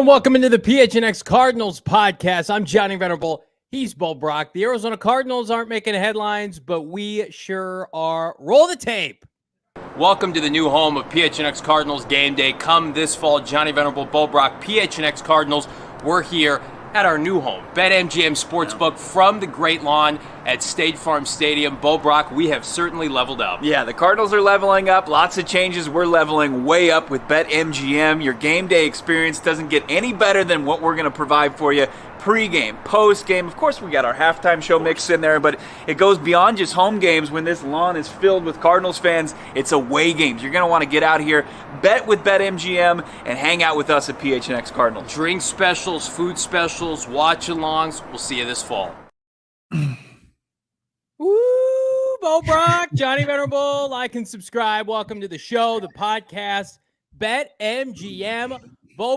and welcome into the PHNX Cardinals podcast. I'm Johnny Venerable. He's Brack. The Arizona Cardinals aren't making headlines, but we sure are. Roll the tape. Welcome to the new home of PHNX Cardinals game day. Come this fall, Johnny Venerable, Brack, PHNX Cardinals. We're here at our new home, BetMGM Sportsbook from the Great Lawn at State Farm Stadium. Brack, we have certainly leveled up. Yeah, the Cardinals are leveling up. Lots of changes. We're leveling way up with BetMGM. Your game day experience doesn't get any better than what we're going to provide for you. Pre-game, post-game. Of course, we got our halftime show mixed in there, but it goes beyond just home games. When this lawn is filled with Cardinals fans, it's away games. You're going to want to get out here, bet with BetMGM, and hang out with us at PHNX Cardinals. Drink specials, food specials, watch-alongs. We'll see you this fall. Woo! Brack, Johnny Venerable. Like and subscribe. Welcome to the show, the podcast. BetMGM.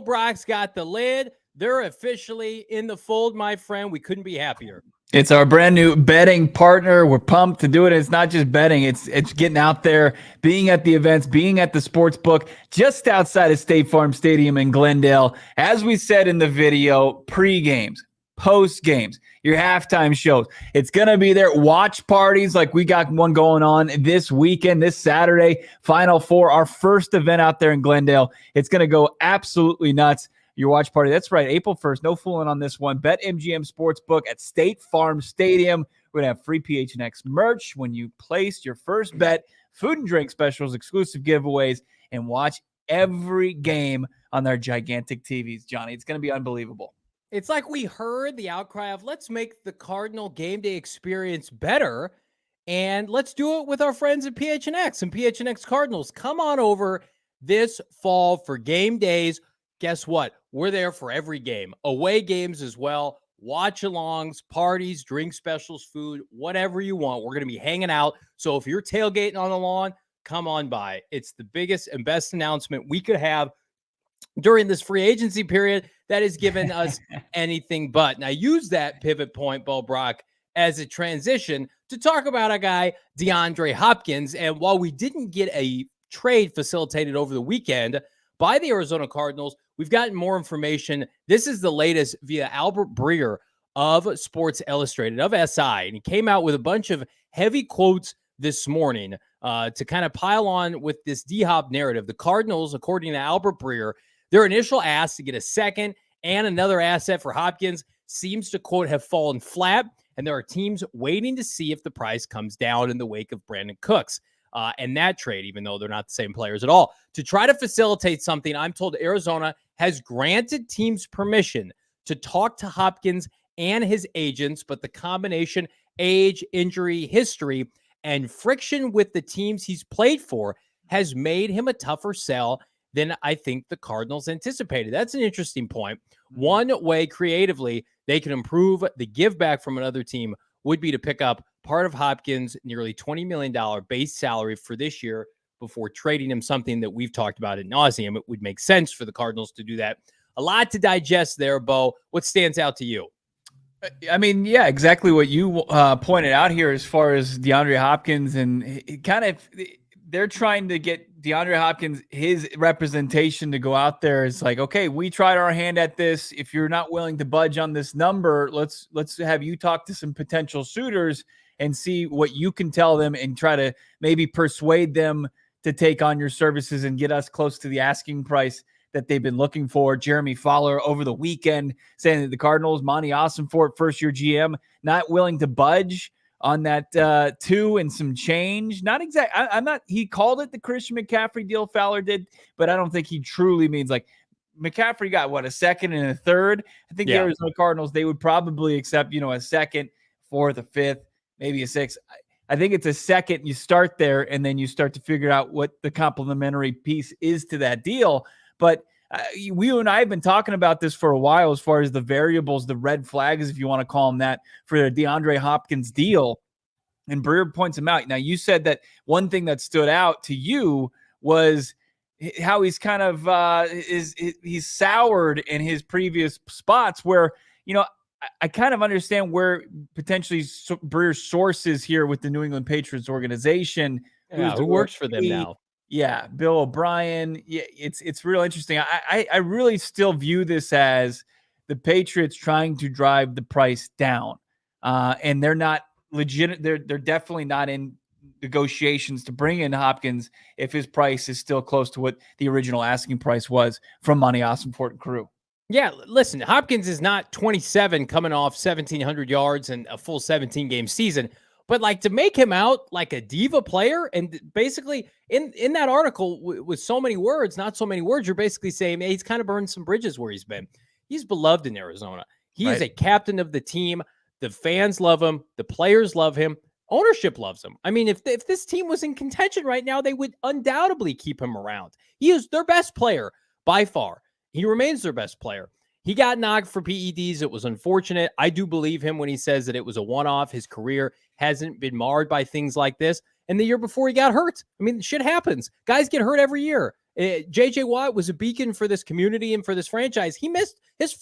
Brack's got the lid. They're officially in the fold, my friend. We couldn't be happier. It's our brand new betting partner. We're pumped to do it. It's not just betting. It's getting out there, being at the events, being at the sports book just outside of State Farm Stadium in Glendale. As we said in the video, pre-games, post-games, your halftime shows. It's going to be there. Watch parties like we got one going on this weekend, this Saturday, Final Four, our first event out there in Glendale. It's going to go absolutely nuts. Your watch party. That's right. April 1st. No fooling on this one. BetMGM Sportsbook at State Farm Stadium. We're going to have free PHNX merch when you place your first bet, food and drink specials, exclusive giveaways, and watch every game on their gigantic TVs. Johnny, it's going to be unbelievable. It's like we heard the outcry of let's make the Cardinal game day experience better, and let's do it with our friends at PHNX and PHNX Cardinals. Come on over this fall for game days. Guess what? We're there for every game. Away games as well. Watch-alongs, parties, drink specials, food, whatever you want. We're going to be hanging out. So if you're tailgating on the lawn, come on by. It's the biggest and best announcement we could have during this free agency period that has given us anything but. Now, use that pivot point, Brack, as a transition to talk about a guy, DeAndre Hopkins. And while we didn't get a trade facilitated over the weekend by the Arizona Cardinals, we've gotten more information. This is the latest via Albert Breer of Sports Illustrated, of SI, and he came out with a bunch of heavy quotes this morning to kind of pile on with this Dhop narrative. The Cardinals, according to Albert Breer, their initial ask to get a second and another asset for Hopkins seems to, quote, have fallen flat, and there are teams waiting to see if the price comes down in the wake of Brandon Cooks. And that trade, even though they're not the same players at all. To try to facilitate something, I'm told Arizona has granted teams permission to talk to Hopkins and his agents, but the combination, age, injury, history, and friction with the teams he's played for has made him a tougher sell than I think the Cardinals anticipated. That's an interesting point. One way creatively they can improve the give back from another team would be to pick up part of Hopkins' nearly $20 million base salary for this year before trading him, something that we've talked about ad nauseum. It would make sense for the Cardinals to do that. A lot to digest there, Bo. What stands out to you? I mean, yeah, exactly what you pointed out here as far as DeAndre Hopkins, and it kind of they're trying to get DeAndre Hopkins, his representation, to go out there. It's like, okay, we tried our hand at this. If you're not willing to budge on this number, let's have you talk to some potential suitors and see what you can tell them and try to maybe persuade them to take on your services and get us close to the asking price that they've been looking for. Jeremy Fowler over the weekend saying that the Cardinals, Monti Ossenfort, first-year GM, not willing to budge on that 2 and some change. Not exact. I'm not. He called it the Christian McCaffrey deal, Fowler did, but I don't think he truly means like McCaffrey got a second and a third. I think the Arizona Cardinals, they would probably accept, a second, fourth, a fifth, maybe a sixth. I think it's a second. You start there, and then you start to figure out what the complementary piece is to that deal. But you and I have been talking about this for a while as far as the variables, the red flags, if you want to call them that, for the DeAndre Hopkins deal. And Breer points them out. Now, you said that one thing that stood out to you was how he's kind of he's soured in his previous spots where, I kind of understand where potentially Breer's source is here with the New England Patriots organization. Yeah, who works for them now? Yeah, Bill O'Brien. Yeah, it's real interesting. I really still view this as the Patriots trying to drive the price down, and they're not legit. They're definitely not in negotiations to bring in Hopkins if his price is still close to what the original asking price was from Monti Ossenfort and crew. Yeah, listen, Hopkins is not 27 coming off 1,700 yards and a full 17-game season. But like to make him out like a diva player, and basically in that article with so many words, not so many words, you're basically saying, hey, he's kind of burned some bridges where he's been. He's beloved in Arizona. He is a captain of the team. The fans love him. The players love him. Ownership loves him. I mean, if this team was in contention right now, they would undoubtedly keep him around. He is their best player by far. He remains their best player. He got knocked for PEDs. It was unfortunate. I do believe him when he says that it was a one-off. His career hasn't been marred by things like this. And the year before he got hurt. I mean, shit happens. Guys get hurt every year. J.J. Watt was a beacon for this community and for this franchise. He missed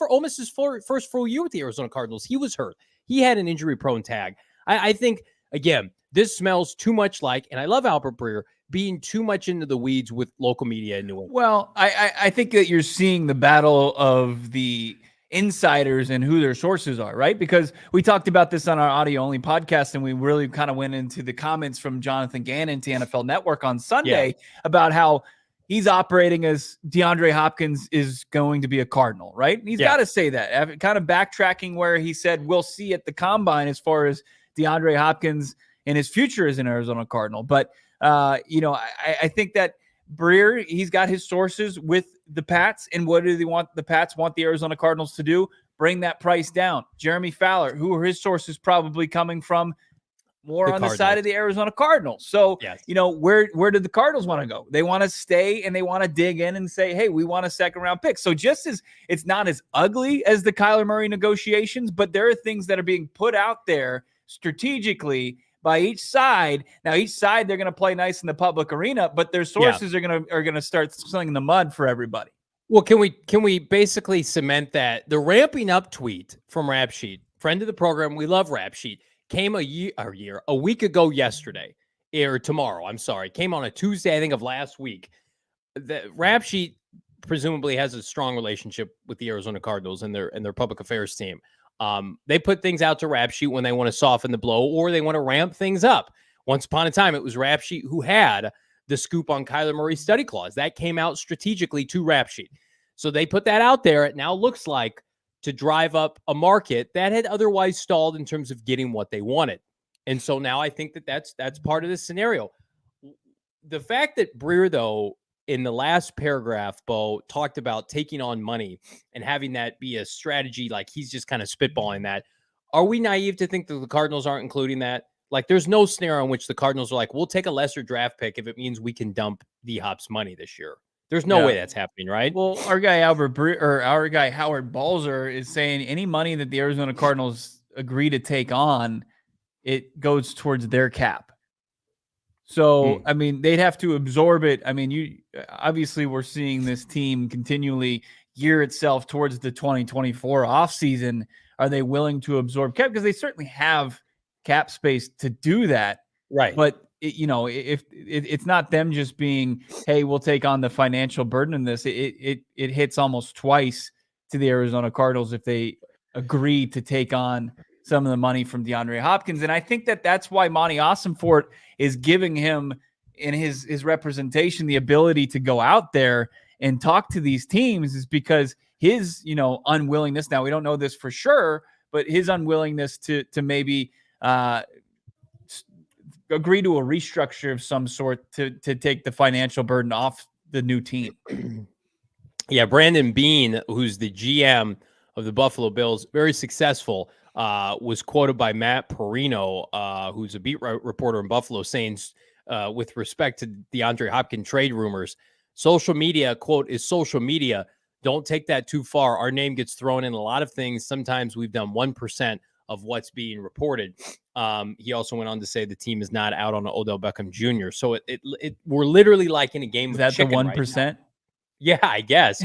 almost his first full year with the Arizona Cardinals. He was hurt. He had an injury-prone tag. I think, again, this smells too much like, and I love Albert Breer, being too much into the weeds with local media in New England. Well, I think that you're seeing the battle of the insiders and who their sources are, right? Because we talked about this on our audio-only podcast, and we really kind of went into the comments from Jonathan Gannon to NFL Network on Sunday about how he's operating as DeAndre Hopkins is going to be a Cardinal, right? And he's got to say that. Kind of backtracking where he said, we'll see at the Combine as far as DeAndre Hopkins and his future as an Arizona Cardinal. But I think that Breer, he's got his sources with the Pats. And what do they want? The Pats want the Arizona Cardinals to do? Bring that price down. Jeremy Fowler, who are his sources probably coming from? More on the side of the Arizona Cardinals. So, where did the Cardinals want to go? They want to stay and they want to dig in and say, hey, we want a second-round pick. So just as it's not as ugly as the Kyler Murray negotiations, but there are things that are being put out there strategically by each side. Now, each side, they're going to play nice in the public arena, but their sources are going to start slinging the mud for everybody. Well, can we basically cement that the ramping up tweet from Rap Sheet, friend of the program, we love Rap Sheet, came a week ago yesterday, or tomorrow, I'm sorry, came on a Tuesday, I think, of last week. The Rap Sheet presumably has a strong relationship with the Arizona Cardinals and their public affairs team. They put things out to Rap Sheet when they want to soften the blow or they want to ramp things up. Once upon a time, it was Rap Sheet who had the scoop on Kyler Murray's study clause. That came out strategically to Rap Sheet. So they put that out there. It now looks like to drive up a market that had otherwise stalled in terms of getting what they wanted. And so now I think that's part of this scenario. The fact that Breer, though, in the last paragraph, Bo, talked about taking on money and having that be a strategy, like he's just kind of spitballing that. Are we naive to think that the Cardinals aren't including that? Like there's no scenario in which the Cardinals are like, we'll take a lesser draft pick if it means we can dump D-Hop's money this year. There's no way that's happening, right? Well, our guy Howard Balzer is saying any money that the Arizona Cardinals agree to take on, it goes towards their cap. So, I mean, they'd have to absorb it. I mean, obviously we're seeing this team continually gear itself towards the 2024 offseason. Are they willing to absorb cap? Because they certainly have cap space to do that. Right. But if it's not them just being, hey, we'll take on the financial burden in this, it hits almost twice to the Arizona Cardinals if they agree to take on some of the money from DeAndre Hopkins. And I think that's why Monti Ossenfort is giving him in his representation the ability to go out there and talk to these teams, is because his unwillingness. Now we don't know this for sure, but his unwillingness to maybe agree to a restructure of some sort to take the financial burden off the new team. Yeah, Brandon Beane, who's the GM of the Buffalo Bills, very successful, was quoted by Matt Perino, who's a beat reporter in Buffalo, saying with respect to DeAndre Hopkins trade rumors, social media, quote, is social media. Don't take that too far. Our name gets thrown in a lot of things. Sometimes we've done 1% of what's being reported. He also went on to say the team is not out on Odell Beckham Jr. So we're literally like in a game of chicken. Is that the 1%? Right, yeah, I guess.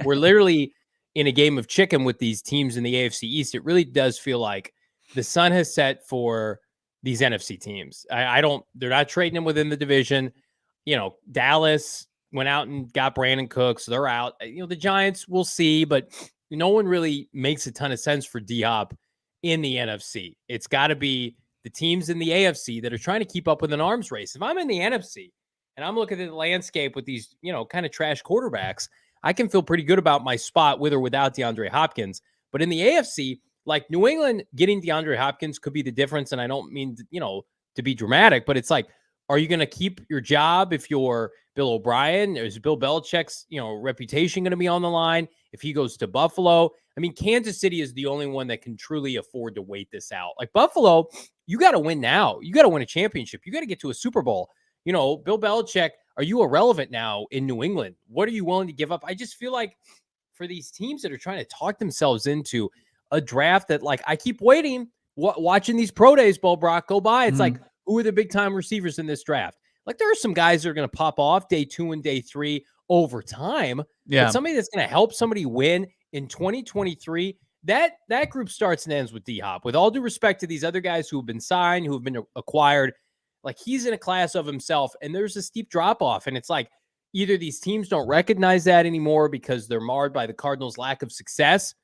We're literally in a game of chicken with these teams in the AFC East. It really does feel like the sun has set for these NFC teams. They're not trading them within the division. Dallas went out and got Brandon Cooks. They're out. The Giants, we'll see, but no one really makes a ton of sense for D-Hop in the NFC. It's got to be the teams in the AFC that are trying to keep up with an arms race. If I'm in the NFC and I'm looking at the landscape with these, kind of trash quarterbacks, I can feel pretty good about my spot with or without DeAndre Hopkins. But in the AFC, like New England getting DeAndre Hopkins could be the difference. And I don't mean, to be dramatic, but it's like, are you going to keep your job if you're Bill O'Brien? Is Bill Belichick's, reputation going to be on the line if he goes to Buffalo? I mean, Kansas City is the only one that can truly afford to wait this out. Like Buffalo, you got to win now. You got to win a championship. You got to get to a Super Bowl. Bill Belichick, are you irrelevant now in New England? What are you willing to give up? I just feel like for these teams that are trying to talk themselves into a draft that, like, I keep waiting, watching these pro days, Brack, go by. It's like, who are the big time receivers in this draft? Like, there are some guys that are going to pop off day 2 and day 3 over time. Yeah. But somebody that's going to help somebody win in 2023, that group starts and ends with D-Hop. With all due respect to these other guys who have been signed, who have been acquired, like, he's in a class of himself, and there's a steep drop off. And it's like, either these teams don't recognize that anymore because they're marred by the Cardinals' lack of success,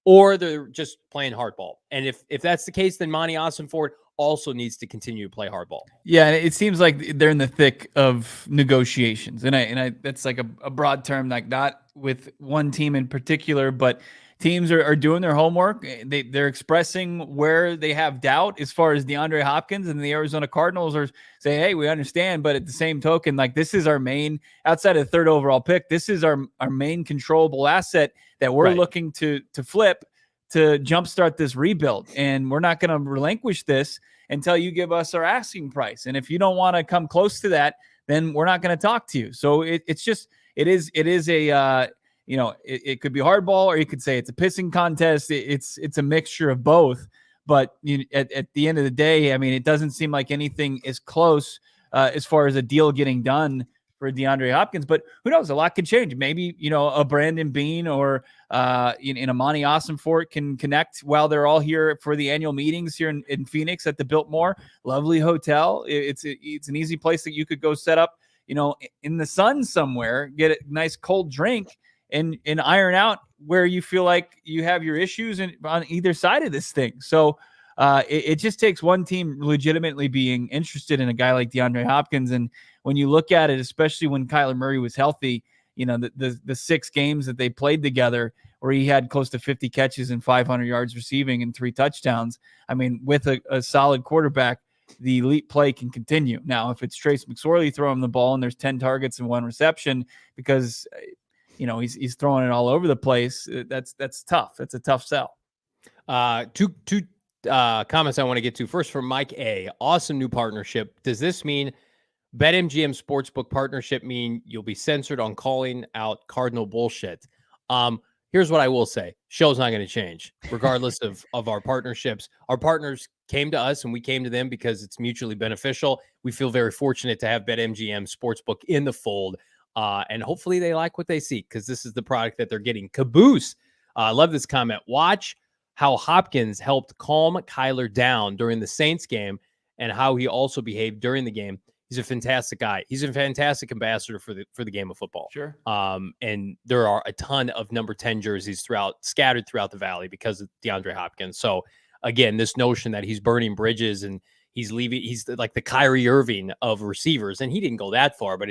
or they're just playing hardball. And if that's the case, then Monti Ossenfort also needs to continue to play hardball. Yeah, and it seems like they're in the thick of negotiations, and I that's like a broad term, like not with one team in particular, but teams are doing their homework. They're expressing where they have doubt as far as DeAndre Hopkins, and the Arizona Cardinals are saying, hey, we understand, but at the same token, like, this is our main, outside of the 3rd overall pick, this is our main controllable asset that we're looking to flip to jumpstart this rebuild. And we're not going to relinquish this until you give us our asking price. And if you don't want to come close to that, then we're not going to talk to you. So it is a, it could be hardball, or you could say it's a pissing contest. It's a mixture of both. But at the end of the day, I mean, it doesn't seem like anything is close as far as a deal getting done for DeAndre Hopkins. But who knows? A lot could change. Maybe, a Brandon Beane or a Monti Ossenfort can connect while they're all here for the annual meetings here in Phoenix at the Biltmore. Lovely hotel. It's an easy place that you could go set up, in the sun somewhere, get a nice cold drink, and iron out where you feel like you have your issues on either side of this thing. So it just takes one team legitimately being interested in a guy like DeAndre Hopkins. And when you look at it, especially when Kyler Murray was healthy, the 6 games that they played together where he had close to 50 catches and 500 yards receiving and 3 touchdowns. I mean, with a solid quarterback, the elite play can continue. Now, if it's Trace McSorley throwing the ball and there's 10 targets and 1 reception because he's throwing it all over the place, that's tough. That's a tough sell. Two comments I want to get to. First, from Mike A. Awesome new partnership. Does this mean BetMGM Sportsbook partnership mean you'll be censored on calling out Cardinal bullshit? Here's what I will say. Show's not going to change, regardless of our partnerships. Our partners came to us and we came to them because it's mutually beneficial. We feel very fortunate to have BetMGM Sportsbook in the fold. And hopefully they like what they see, because this is the product that they're getting. Caboose. I love this comment. Watch how Hopkins helped calm Kyler down during the Saints game and how he also behaved during the game. He's a fantastic guy. He's a fantastic ambassador for the game of football. Sure. And there are a ton of number 10 jerseys scattered throughout the valley because of DeAndre Hopkins. So again, this notion that he's burning bridges and he's like the Kyrie Irving of receivers, and he didn't go that far, but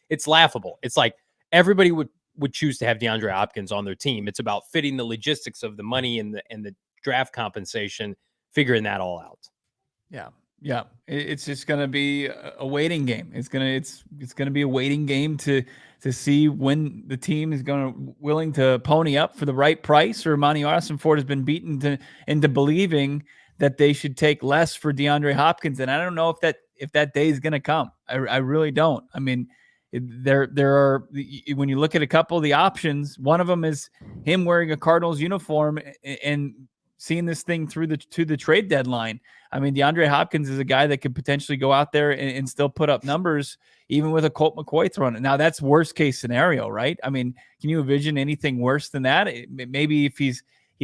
it's laughable. It's like everybody would choose to have DeAndre Hopkins on their team. It's about fitting the logistics of the money and the draft compensation, figuring that all out. Yeah. It's just going to be a waiting game. It's going to be a waiting game to see when the team is willing to pony up for the right price, or Monti Ossenfort has been beaten into believing that they should take less for DeAndre Hopkins. And I don't know if that day is going to come. I really don't. I mean, there are, when you look at a couple of the options, one of them is him wearing a Cardinals uniform and seeing this thing to the trade deadline. I mean, DeAndre Hopkins is a guy that could potentially go out there and still put up numbers, even with a Colt McCoy throwing it. Now, that's worst case scenario, right? I mean, can you envision anything worse than that? Maybe if he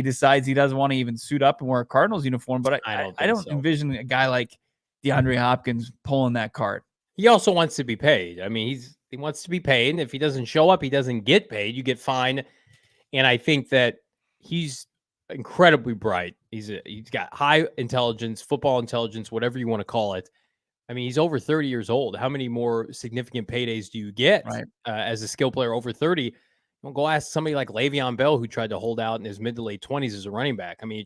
decides he doesn't want to even suit up and wear a Cardinals uniform, but I don't envision a guy like DeAndre Hopkins pulling that card. He also wants to be paid. I mean, he wants to be paid. And if he doesn't show up, he doesn't get paid. You get fined. And I think that he's incredibly bright. He's got high intelligence, football intelligence, whatever you want to call it. I mean, he's over 30 years old. How many more significant paydays do you get as a skill player over 30? Well, go ask somebody like Le'Veon Bell, who tried to hold out in his mid to late 20s as a running back. I mean,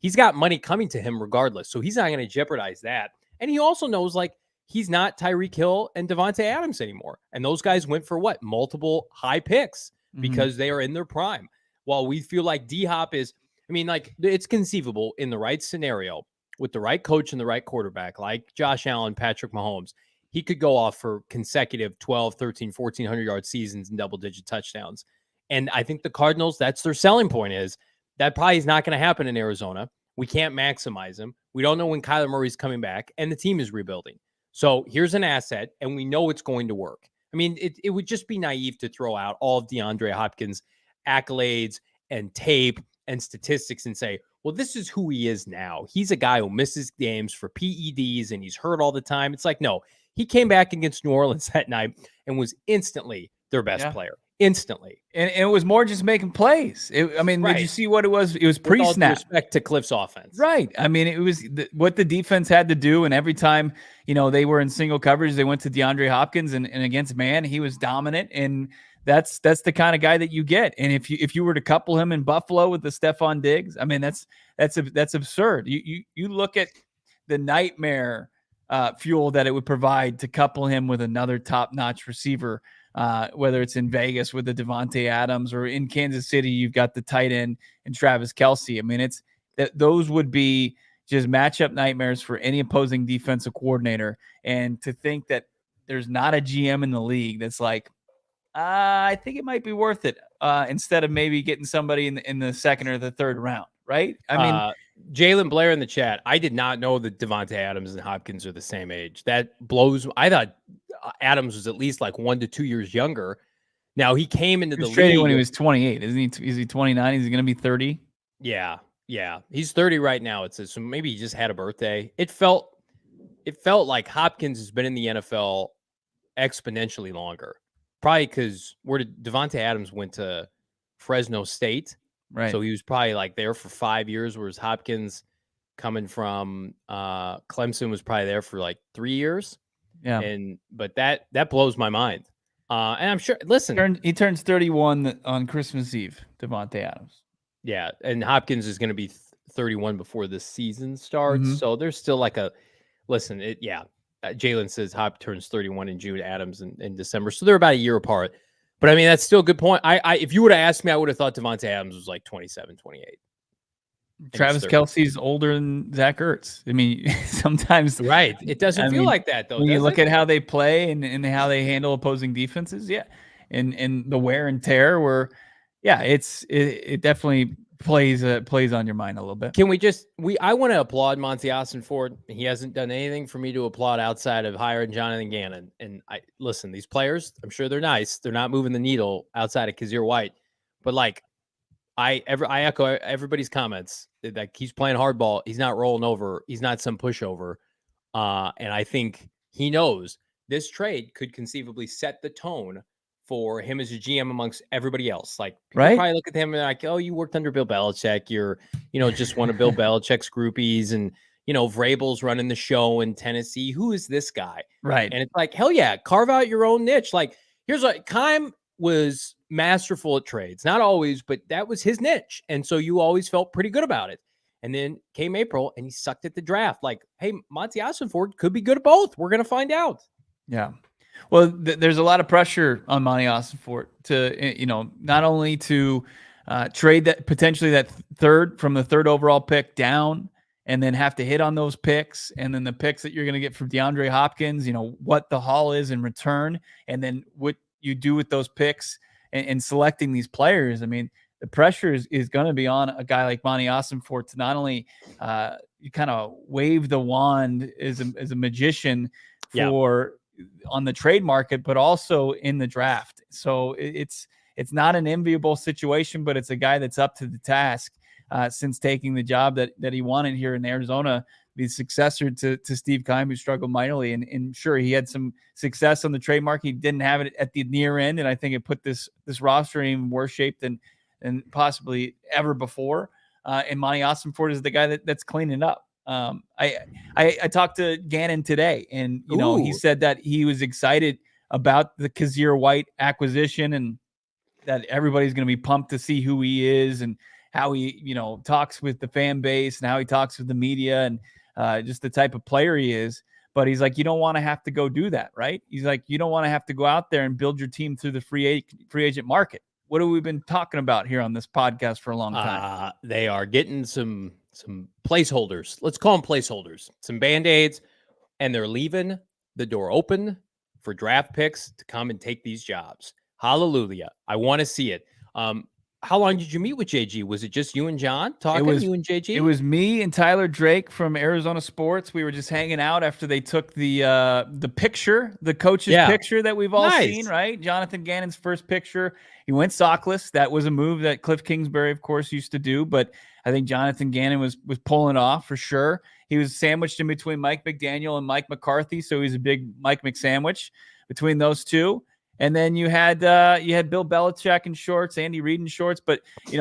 he's got money coming to him regardless. So he's not going to jeopardize that. And he also knows, like, he's not Tyreek Hill and Devontae Adams anymore. And those guys went for what? Multiple high picks because they are in their prime. While we feel like D-Hop is, I mean, like, it's conceivable in the right scenario with the right coach and the right quarterback, like Josh Allen, Patrick Mahomes, he could go off for consecutive 12, 13, 1,400-yard seasons and double-digit touchdowns. And I think the Cardinals, that's their selling point, is that probably is not going to happen in Arizona. We can't maximize him. We don't know when Kyler Murray's coming back, and the team is rebuilding. So here's an asset, and we know it's going to work. I mean, it would just be naive to throw out all of DeAndre Hopkins' accolades and tape and statistics and say, well, this is who he is now. He's a guy who misses games for PEDs and he's hurt all the time. It's like, no, he came back against New Orleans that night and was instantly their best player. Instantly. And it was more just making plays. Did you see what it was? It was pre-snap. With respect to Cliff's offense. Right. I mean, it was what the defense had to do. And every time, they were in single coverage, they went to DeAndre Hopkins and against man, he was dominant. And that's the kind of guy that you get. And if you were to couple him in Buffalo with the Stephon Diggs, I mean, that's absurd. You look at the nightmare fuel that it would provide to couple him with another top-notch receiver, whether it's in Vegas with the Devontae Adams or in Kansas City, you've got the tight end and Travis Kelce. I mean, those would be just matchup nightmares for any opposing defensive coordinator. And to think that there's not a GM in the league that's like, I think it might be worth it instead of maybe getting somebody in the second or the third round, right? I mean, Jalen Blair in the chat, I did not know that Devontae Adams and Hopkins are the same age. That blows. I thought Adams was at least like 1 to 2 years younger. Now, he came into the league when he was 28, isn't he? Is he 29? Is he going to be 30? Yeah. He's 30 right now. It says, so maybe he just had a birthday. It felt like Hopkins has been in the NFL exponentially longer. Probably because Devontae Adams went to Fresno State. Right. So he was probably like there for 5 years, whereas Hopkins coming from Clemson was probably there for like 3 years. Yeah. But that blows my mind. And I'm sure, listen. He turns 31 on Christmas Eve, Devontae Adams. Yeah. And Hopkins is going to be 31 before the season starts. Mm-hmm. So there's still like Jalen says Hop turns 31 in June, Adams in December. So they're about a year apart. But, I mean, that's still a good point. If you would have asked me, I would have thought Devontae Adams was like 27, 28. Travis Kelce's older than Zach Ertz. I mean, sometimes. Right. It doesn't feel like that, though. When you look at how they play and how they handle opposing defenses, yeah. And the wear and tear where, yeah, it definitely plays on your mind a little bit. Can I want to applaud Monti Ossenfort. He hasn't done anything for me to applaud outside of hiring Jonathan Gannon. And listen, these players, I'm sure they're nice. They're not moving the needle outside of Kazir White. But like, I echo everybody's comments that he's playing hardball. He's not rolling over. He's not some pushover. And I think he knows this trade could conceivably set the tone for him as a GM amongst everybody else. Like, people probably look at him and like, oh, you worked under Bill Belichick. You're, just one of Bill Belichick's groupies. And, Vrabel's running the show in Tennessee. Who is this guy? Right. And it's like, hell yeah, carve out your own niche. Like, here's what Keim was masterful at trades. Not always, but that was his niche. And so you always felt pretty good about it. And then came April and he sucked at the draft. Like, hey, Monti Ossenfort could be good at both. We're going to find out. Yeah. Well, there's a lot of pressure on Monti Ossenfort to, not only to trade that potentially that from the third overall pick down and then have to hit on those picks and then the picks that you're going to get from DeAndre Hopkins, what the haul is in return and then what you do with those picks and selecting these players. I mean, the pressure is going to be on a guy like Monti Ossenfort to not only you kind of wave the wand as a magician for on the trade market, but also in the draft. So it's not an enviable situation, but it's a guy that's up to the task since taking the job that he wanted here in Arizona be the successor to Steve Keim, who struggled mightily. And sure, he had some success on the trademark. He didn't have it at the near end, and I think it put this roster in even worse shape than possibly ever before. And Monti Ossenfort is the guy that's cleaning up. I talked to Gannon today, and he said that he was excited about the Kazir White acquisition, and that everybody's going to be pumped to see who he is and how he talks with the fan base and how he talks with the media, and just the type of player he is. But he's like, you don't want to have to go do that, right? He's like, you don't want to have to go out there and build your team through the free agent market. What have we been talking about here on this podcast for a long time? They are getting some placeholders. Let's call them placeholders. Some Band-Aids, and they're leaving the door open for draft picks to come and take these jobs. Hallelujah. I want to see it. How long did you meet with JG? Was it just you and John talking? You and JG? It was me and Tyler Drake from Arizona Sports. We were just hanging out after they took the picture, the coach's picture that we've all seen, right? Jonathan Gannon's first picture. He went sockless. That was a move that Cliff Kingsbury, of course, used to do, but I think Jonathan Gannon was pulling off for sure. He was sandwiched in between Mike McDaniel and Mike McCarthy, so he's a big Mike McSandwich between those two. And then you had Bill Belichick in shorts, Andy Reid in shorts. But,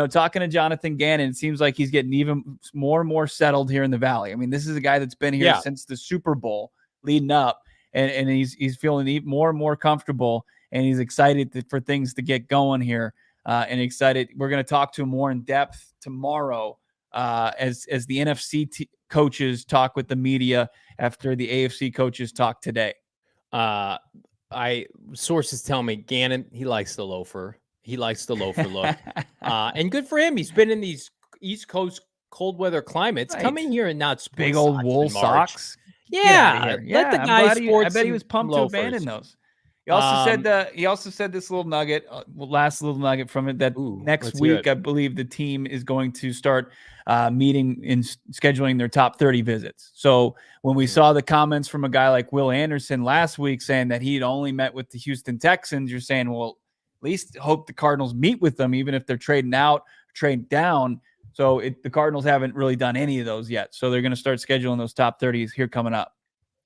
talking to Jonathan Gannon, it seems like he's getting even more and more settled here in the Valley. I mean, this is a guy that's been here since the Super Bowl leading up, and he's feeling even more and more comfortable, and he's excited for things to get going here, and excited. We're going to talk to him more in depth tomorrow as the NFC coaches talk with the media after the AFC coaches talk today. Sources tell me Gannon, he likes the loafer. He likes the loafer look. And good for him. He's been in these East Coast cold weather climates. Right. Come in here and not sport big old wool socks. Yeah. Let the guy sports. I bet he was pumped to abandon those. He also said this little nugget, last little nugget from it, that next week, I believe the team is going to start meeting and scheduling their top 30 visits. So when we saw the comments from a guy like Will Anderson last week saying that he'd only met with the Houston Texans, you're saying, well, at least hope the Cardinals meet with them, even if they're trading out, trading down. So the Cardinals haven't really done any of those yet. So they're going to start scheduling those top 30s here coming up.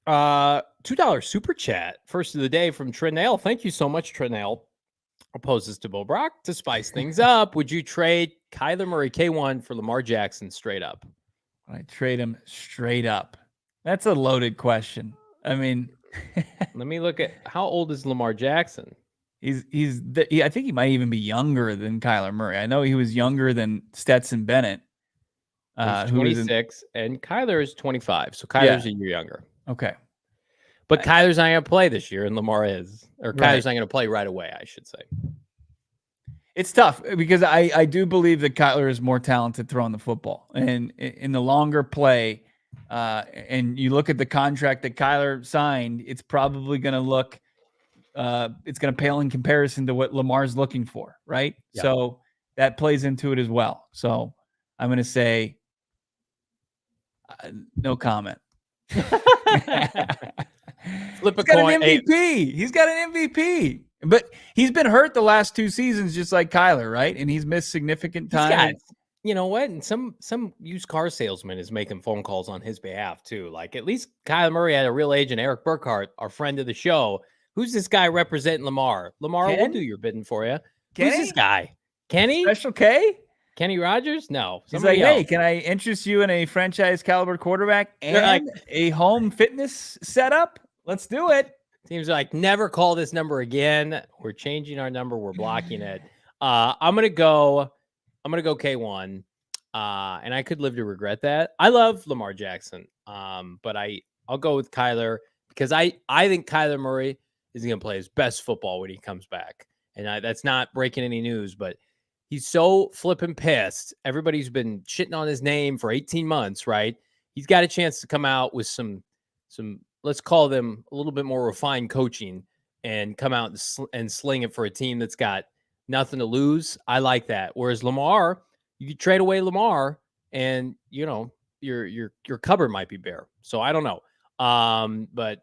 $2 super chat, first of the day from Trinell. Thank you so much, Trinell. Opposes to Bo Brock to spice things up. Would you trade Kyler Murray K1 for Lamar Jackson straight up? I trade him straight up. That's a loaded question. I mean, let me look at how old is Lamar Jackson? I think he might even be younger than Kyler Murray. I know he was younger than Stetson Bennett. He's 26, and Kyler is 25. So Kyler's a year younger. Okay. But Kyler's not going to play this year, and Lamar is. Or Kyler's not going to play right away, I should say. It's tough because I do believe that Kyler is more talented throwing the football. And in the longer play, and you look at the contract that Kyler signed, it's probably going to look it's going to pale in comparison to what Lamar's looking for, right? Yeah. So that plays into it as well. So I'm going to say no comment. Flip a coin. An MVP. He's got an MVP. But he's been hurt the last 2 seasons, just like Kyler, right? And he's missed significant time. You know what? And some used car salesman is making phone calls on his behalf too. Like at least Kyler Murray had a real agent, Eric Burkhart, our friend of the show. Who's this guy representing Lamar? Lamar, we'll do your bidding for you. Who's this guy? Kenny? Special K? Kenny Rogers? No. He's like, hey, can I interest you in a franchise caliber quarterback and a home fitness setup? Let's do it. Seems like never call this number again. We're changing our number. We're blocking it. I'm gonna go K1. And I could live to regret that. I love Lamar Jackson. But I'll go with Kyler because I think Kyler Murray is gonna play his best football when he comes back. And that's not breaking any news, but he's so flipping pissed. Everybody's been shitting on his name for 18 months, right? He's got a chance to come out with some let's call them a little bit more refined coaching and come out and sling it for a team that's got nothing to lose. I like that. Whereas Lamar, you could trade away Lamar and, your cupboard might be bare. So I don't know. But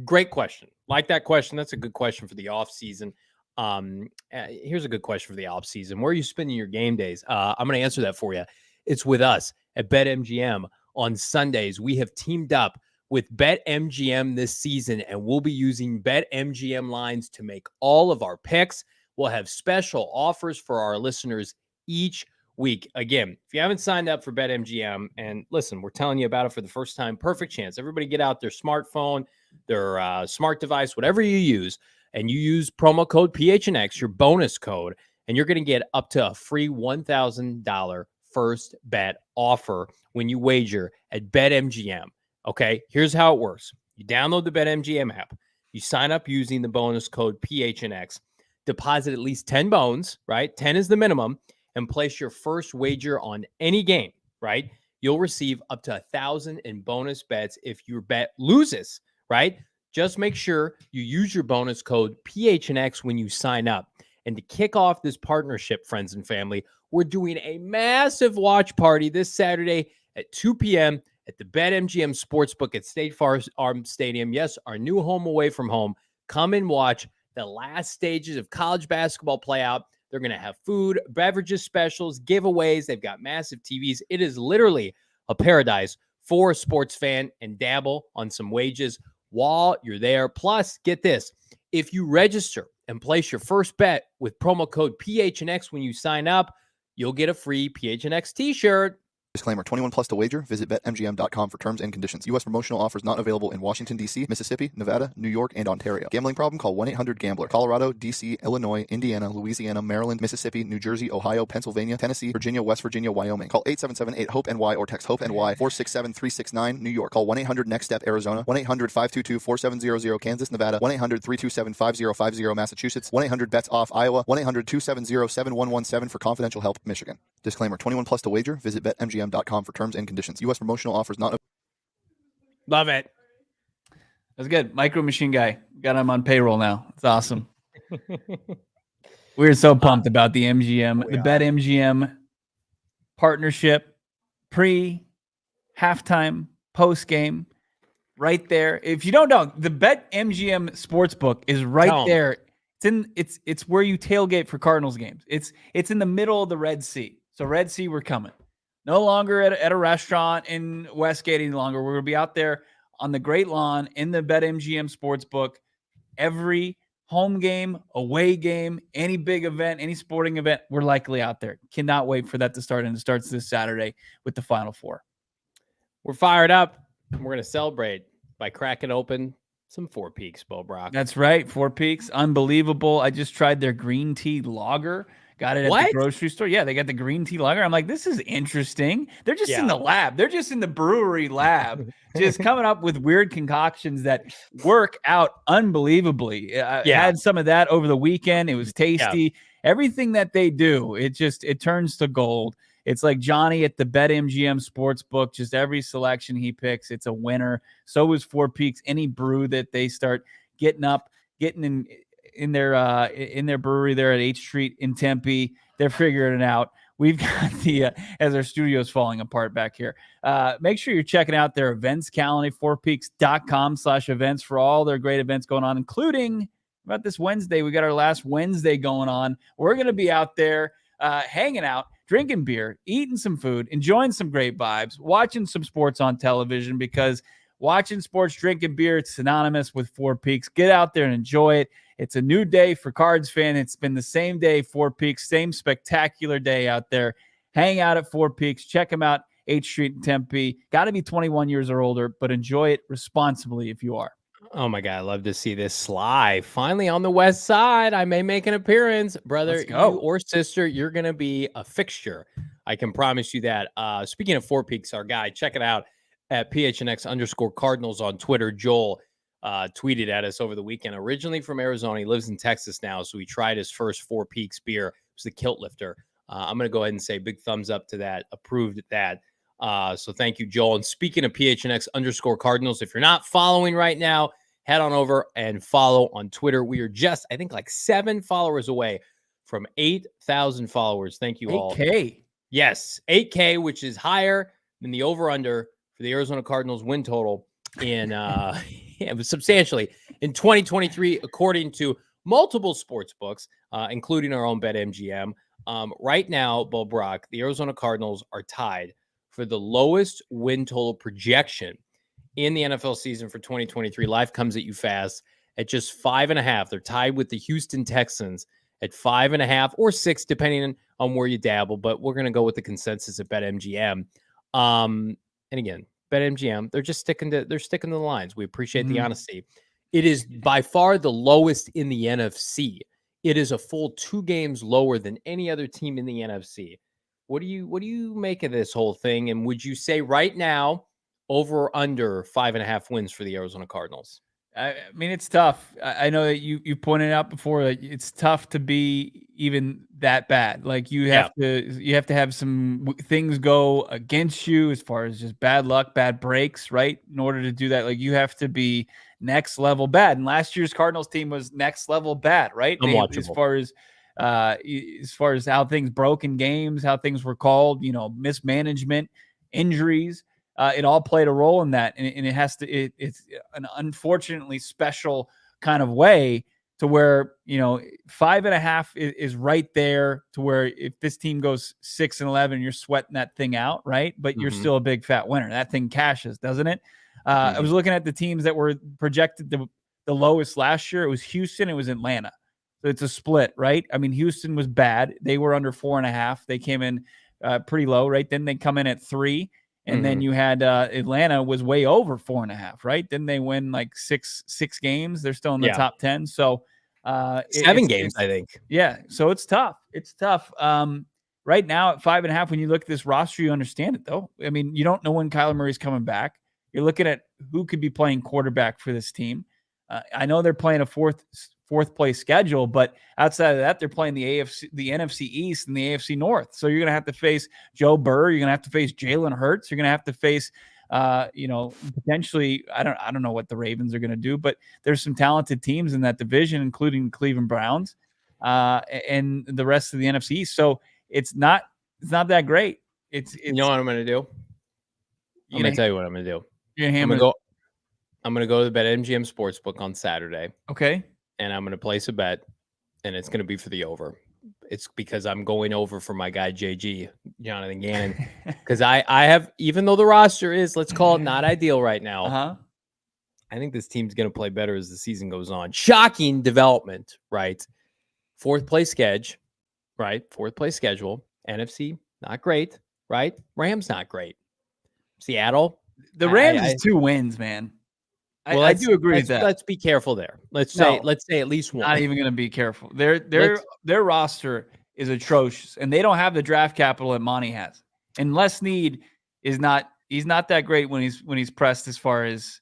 great question. Like that question. That's a good question for the off season. Here's a good question for the off season. Where are you spending your game days? I'm going to answer that for you. It's with us at BetMGM. on Sundays. We have teamed up with BetMGM this season, and we'll be using BetMGM lines to make all of our picks. We'll have special offers for our listeners each week. Again, if you haven't signed up for BetMGM, and listen, we're telling you about it for the first time, perfect chance. Everybody get out their smartphone, their smart device, whatever you use, and you use promo code PHNX, your bonus code, and you're going to get up to a free $1,000 first bet offer when you wager at BetMGM. Okay, here's how it works. You download the BetMGM app. You sign up using the bonus code PHNX. Deposit at least 10 bones, right? 10 is the minimum, and place your first wager on any game, right? You'll receive up to 1,000 in bonus bets if your bet loses, right? Just make sure you use your bonus code PHNX when you sign up. And to kick off this partnership, friends and family, we're doing a massive watch party this Saturday at 2 p.m. at the BetMGM Sportsbook at State Farm Stadium. Yes, our new home away from home. Come and watch the last stages of college basketball play out. They're going to have food, beverages, specials, giveaways. They've got massive TVs. It is literally a paradise for a sports fan, and dabble on some wages while you're there. Plus, get this. If you register and place your first bet with promo code PHNX when you sign up, you'll get a free PHNX t-shirt. Disclaimer, 21 plus to wager. Visit BetMGM.com for terms and conditions. U.S. promotional offers not available in Washington, D.C., Mississippi, Nevada, New York, and Ontario. Gambling problem? Call 1-800-GAMBLER. Colorado, D.C., Illinois, Indiana, Louisiana, Maryland, Mississippi, New Jersey, Ohio, Pennsylvania, Tennessee, Virginia, West Virginia, Wyoming. Call 877-8-HOPE-NY or text HOPE-NY 467-369, New York. Call 1-800-NEXT-STEP, Arizona. 1-800-522-4700, Kansas, Nevada. 1-800-327-5050, Massachusetts. 1-800-BETS-OFF, Iowa. 1-800-270-7117 for confidential help, Michigan. Disclaimer, 21 plus to wager. Visit BetMGM.com for terms and conditions. U.S. promotional offers not. Love it. That's good. Micro Machine Guy. Got him on payroll now. It's awesome. We're so pumped about the BetMGM partnership, pre, halftime, post game, right there. If you don't know, the BetMGM Sportsbook is right there. It's where you tailgate for Cardinals games. It's in the middle of the Red Sea. So Red Sea, we're coming. No longer at a restaurant in Westgate any longer. We're going to be out there on the Great Lawn in the BetMGM Sportsbook. Every home game, away game, any big event, any sporting event, we're likely out there. Cannot wait for that to start, and it starts this Saturday with the Final Four. We're fired up. We're going to celebrate by cracking open some Four Peaks, Bo Brock. That's right, Four Peaks. Unbelievable. I just tried their green tea lager. Got it at the grocery store. Yeah, they got the green tea lager. I'm like, this is interesting. They're just in the lab. They're just in the brewery lab, just coming up with weird concoctions that work out unbelievably. I had some of that over the weekend. It was tasty. Everything that they do, it turns to gold. It's like Johnny at the BetMGM Sportsbook. Just every selection he picks, it's a winner. So is Four Peaks. Any brew that they start getting in their brewery there at H Street in Tempe, they're figuring it out. We've got as our studio's falling apart back here. Make sure you're checking out their events calendar, fourpeaks.com/events for all their great events going on, including about this Wednesday. We got our last Wednesday going on. We're going to be out there hanging out, drinking beer, eating some food, enjoying some great vibes, watching some sports on television, because watching sports, drinking beer, it's synonymous with Four Peaks. Get out there and enjoy it. It's a new day for Cards fan. It's been the same day, Four Peaks, same spectacular day out there. Hang out at Four Peaks. Check them out, H Street in Tempe. Got to be 21 years or older, but enjoy it responsibly if you are. Oh, my God. I love to see this Sly finally on the west side. I may make an appearance. Brother you or sister, you're going to be a fixture. I can promise you that. Speaking of Four Peaks, our guy, check it out at PHNX_Cardinals on Twitter. Joel tweeted at us over the weekend. Originally from Arizona, he lives in Texas now, so he tried his first Four Peaks beer. It was the Kilt Lifter. I'm going to go ahead and say big thumbs up to that. Approved at that. So thank you, Joel. And speaking of PHNX_Cardinals, if you're not following right now, head on over and follow on Twitter. We are just, I think, like 7 followers away from 8,000 followers. Thank you all. 8K. Yes, 8K, which is higher than the over-under for the Arizona Cardinals win total in substantially in 2023, according to multiple sports books, including our own BetMGM. Right now, Bo Brock, the Arizona Cardinals are tied for the lowest win total projection in the NFL season for 2023. Life comes at you fast at just 5.5. They're tied with the Houston Texans at 5.5 or 6, depending on where you dabble. But we're going to go with the consensus at BetMGM. And again, BetMGM, they're sticking to the lines. We appreciate the honesty. It is by far the lowest in the NFC. It is a full 2 games lower than any other team in the NFC. What do you make of this whole thing? And would you say right now over or under 5.5 wins for the Arizona Cardinals? I mean, it's tough. I know that you pointed out before that it's tough to be even that bad. Like you have to have some things go against you as far as just bad luck, bad breaks, right? In order to do that, like you have to be next level bad. And last year's Cardinals team was next level bad, right? As far as how things broke in games, how things were called, mismanagement, injuries. It all played a role in that, and it's an unfortunately special kind of way to where 5.5 is right there to where if this team goes 6-11, you're sweating that thing out, right? But you're still a big fat winner. That thing cashes, doesn't it? I was looking at the teams that were projected the lowest last year. It was Houston, it was Atlanta. So it's a split, right? I mean, Houston was bad. They were under 4.5. They came in pretty low, right? Then they come in at 3. And then you had Atlanta was way over 4.5, right? Then they win like six games. They're still in the top 10. So 7 games, I think. Yeah. So it's tough. It's tough. Right now at 5.5, when you look at this roster, you understand it though. I mean, you don't know when Kyler Murray's coming back. You're looking at who could be playing quarterback for this team. I know they're playing a fourth place schedule, but outside of that, they're playing the NFC East and the AFC North. So you're going to have to face Joe Burrow. You're going to have to face Jalen Hurts. You're going to have to face, potentially, I don't know what the Ravens are going to do, but there's some talented teams in that division, including Cleveland Browns and the rest of the NFC East. So it's not that great. It's you know what I'm going to do? I'm going to tell you what I'm going to do. I'm going to go to the BetMGM Sportsbook on Saturday. Okay. And I'm going to place a bet, and it's going to be for the over. It's because I'm going over for my guy, JG, Jonathan Gannon. Because I have, even though the roster is, let's call it not ideal right now, I think this team's going to play better as the season goes on. Shocking development, right? 4th place schedule, right? 4th place schedule. NFC, not great, right? Rams, not great. Seattle. The Rams is 2 wins, man. Well, I do agree with that. Let's be careful there. Let's say at least 1. Not even going to be careful. Their roster is atrocious, and they don't have the draft capital that Monti has. And Les Snead he's not that great when he's pressed as far as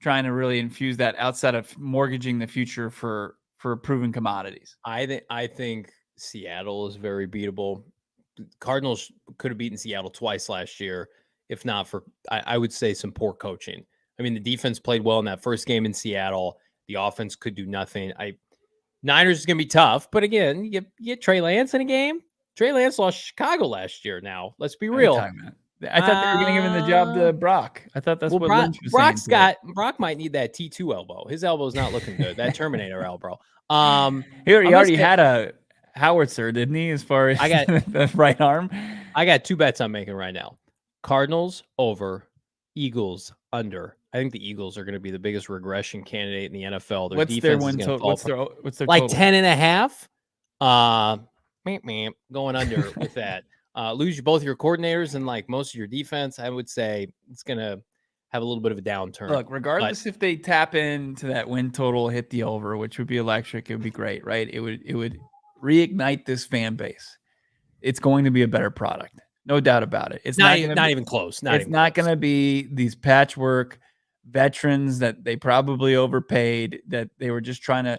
trying to really infuse that outside of mortgaging the future for proven commodities. I think Seattle is very beatable. Cardinals could have beaten Seattle twice last year, if not for I would say some poor coaching. I mean, the defense played well in that first game in Seattle. The offense could do nothing. Niners is going to be tough, but again, you get Trey Lance in a game. Trey Lance lost Chicago last year. Now, let's be real. I thought they were going to give him the job to Brock. I thought that's what Lynch was saying. Brock might need that T2 elbow. His elbow's not looking good. That Terminator elbow. He already had a howitzer, didn't he? As far as the right arm. I got 2 bets I'm making right now. Cardinals over, Eagles under. I think the Eagles are going to be the biggest regression candidate in the NFL. Their defense is going to fall what's their like total? 10.5. Going under with that. Lose both your coordinators and like most of your defense. I would say it's going to have a little bit of a downturn. Look, regardless if they tap into that win total, hit the over, which would be electric, it would be great, right? It would reignite this fan base. It's going to be a better product. No doubt about it. It's not even close. It's not going to be these patchwork veterans that they probably overpaid, that they were just trying to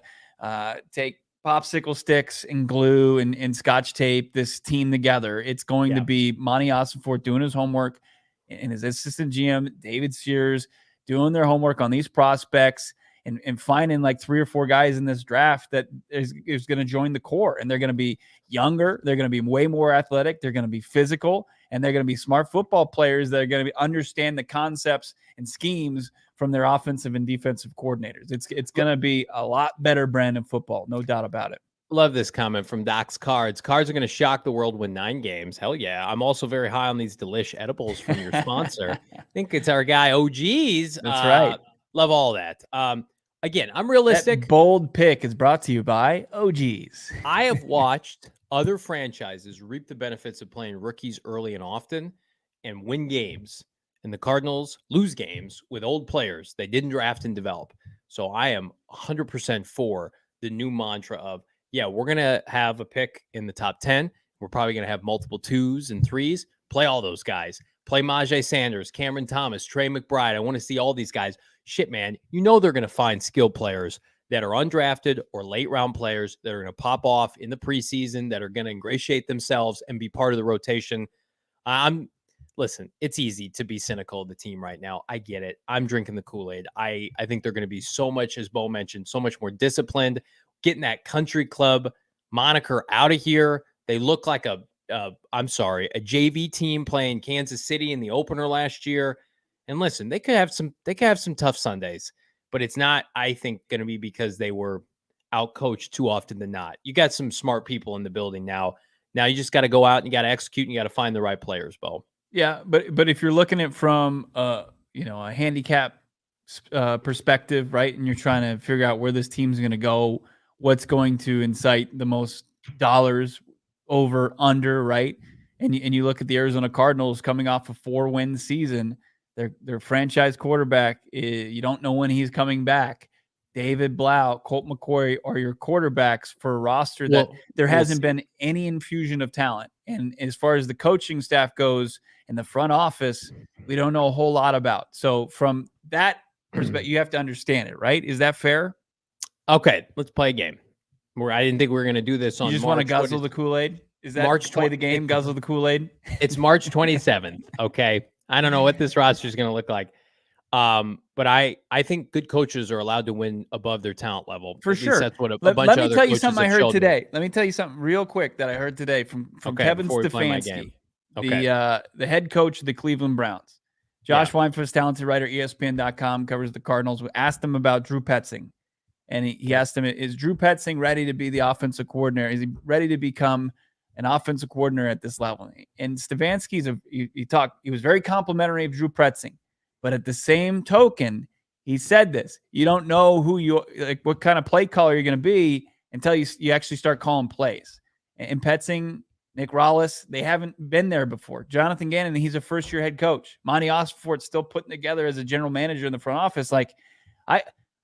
take popsicle sticks and glue and scotch tape this team together. It's going to be Monti Ossenfort doing his homework and his assistant GM, David Sears, doing their homework on these prospects and finding like 3 or 4 guys in this draft that is going to join the core. And they're going to be younger. They're going to be way more athletic. They're going to be physical, and they're going to be smart football players that are going to understand the concepts and schemes from their offensive and defensive coordinators. It's going to be a lot better brand of football. No doubt about it. Love this comment from Doc's Cards. Cards are going to shock the world, win 9 games. Hell yeah. I'm also very high on these delish edibles from your sponsor. I think it's our guy OG's. That's right. Love all that. Again, I'm realistic. That bold pick is brought to you by OG's. I have watched other franchises reap the benefits of playing rookies early and often and win games. And the Cardinals lose games with old players they didn't draft and develop. So I am 100% for the new mantra of, yeah, we're going to have a pick in the top 10. We're probably going to have multiple 2s and 3s. Play all those guys. Play Majay Sanders, Cameron Thomas, Trey McBride. I want to see all these guys. Shit, man. You know they're going to find skill players that are undrafted or late round players that are going to pop off in the preseason, that are going to ingratiate themselves and be part of the rotation. Listen, it's easy to be cynical of the team right now. I get it. I'm drinking the Kool-Aid. I think they're going to be so much, as Bo mentioned, so much more disciplined, getting that country club moniker out of here. They look like a JV team playing Kansas City in the opener last year. And listen, they could have some tough Sundays, but it's not, I think, going to be because they were out-coached too often than not. You got some smart people in the building now. Now you just got to go out and you got to execute and you got to find the right players, Bo. Yeah, but if you're looking at from a handicap perspective, right, and you're trying to figure out where this team's going to go, what's going to incite the most dollars over, under, right, and you look at the Arizona Cardinals coming off a 4-win season, their franchise quarterback, you don't know when he's coming back. David Blau, Colt McCoy are your quarterbacks for a roster that there hasn't been any infusion of talent. And as far as the coaching staff goes and the front office, we don't know a whole lot about. So from that perspective, you have to understand it, right? Is that fair? Okay, let's play a game. I didn't think we were going to do this on You just March. want to guzzle the Kool-Aid? Is that March play the game, guzzle the Kool-Aid? It's March 27th, okay? I don't know what this roster is going to look like. But I think good coaches are allowed to win above their talent level. For sure. That's what a Let bunch of me other tell you coaches something I have heard shown today. Let me tell you something real quick that I heard today from Kevin Stefanski, the head coach of the Cleveland Browns. Josh Weinfuss, talented writer, ESPN.com, covers the Cardinals. We asked him about Drew Petzing. And he asked him, is Drew Petzing ready to be the offensive coordinator? Is he ready to become an offensive coordinator at this level? And Stefanski's he was very complimentary of Drew Petzing. But at the same token, he said this: you don't know what kind of play caller you're going to be until you actually start calling plays. And Petzing, Nick Rollis, they haven't been there before. Jonathan Gannon, he's a first-year head coach. Monti Ossenfort still putting together as a general manager in the front office.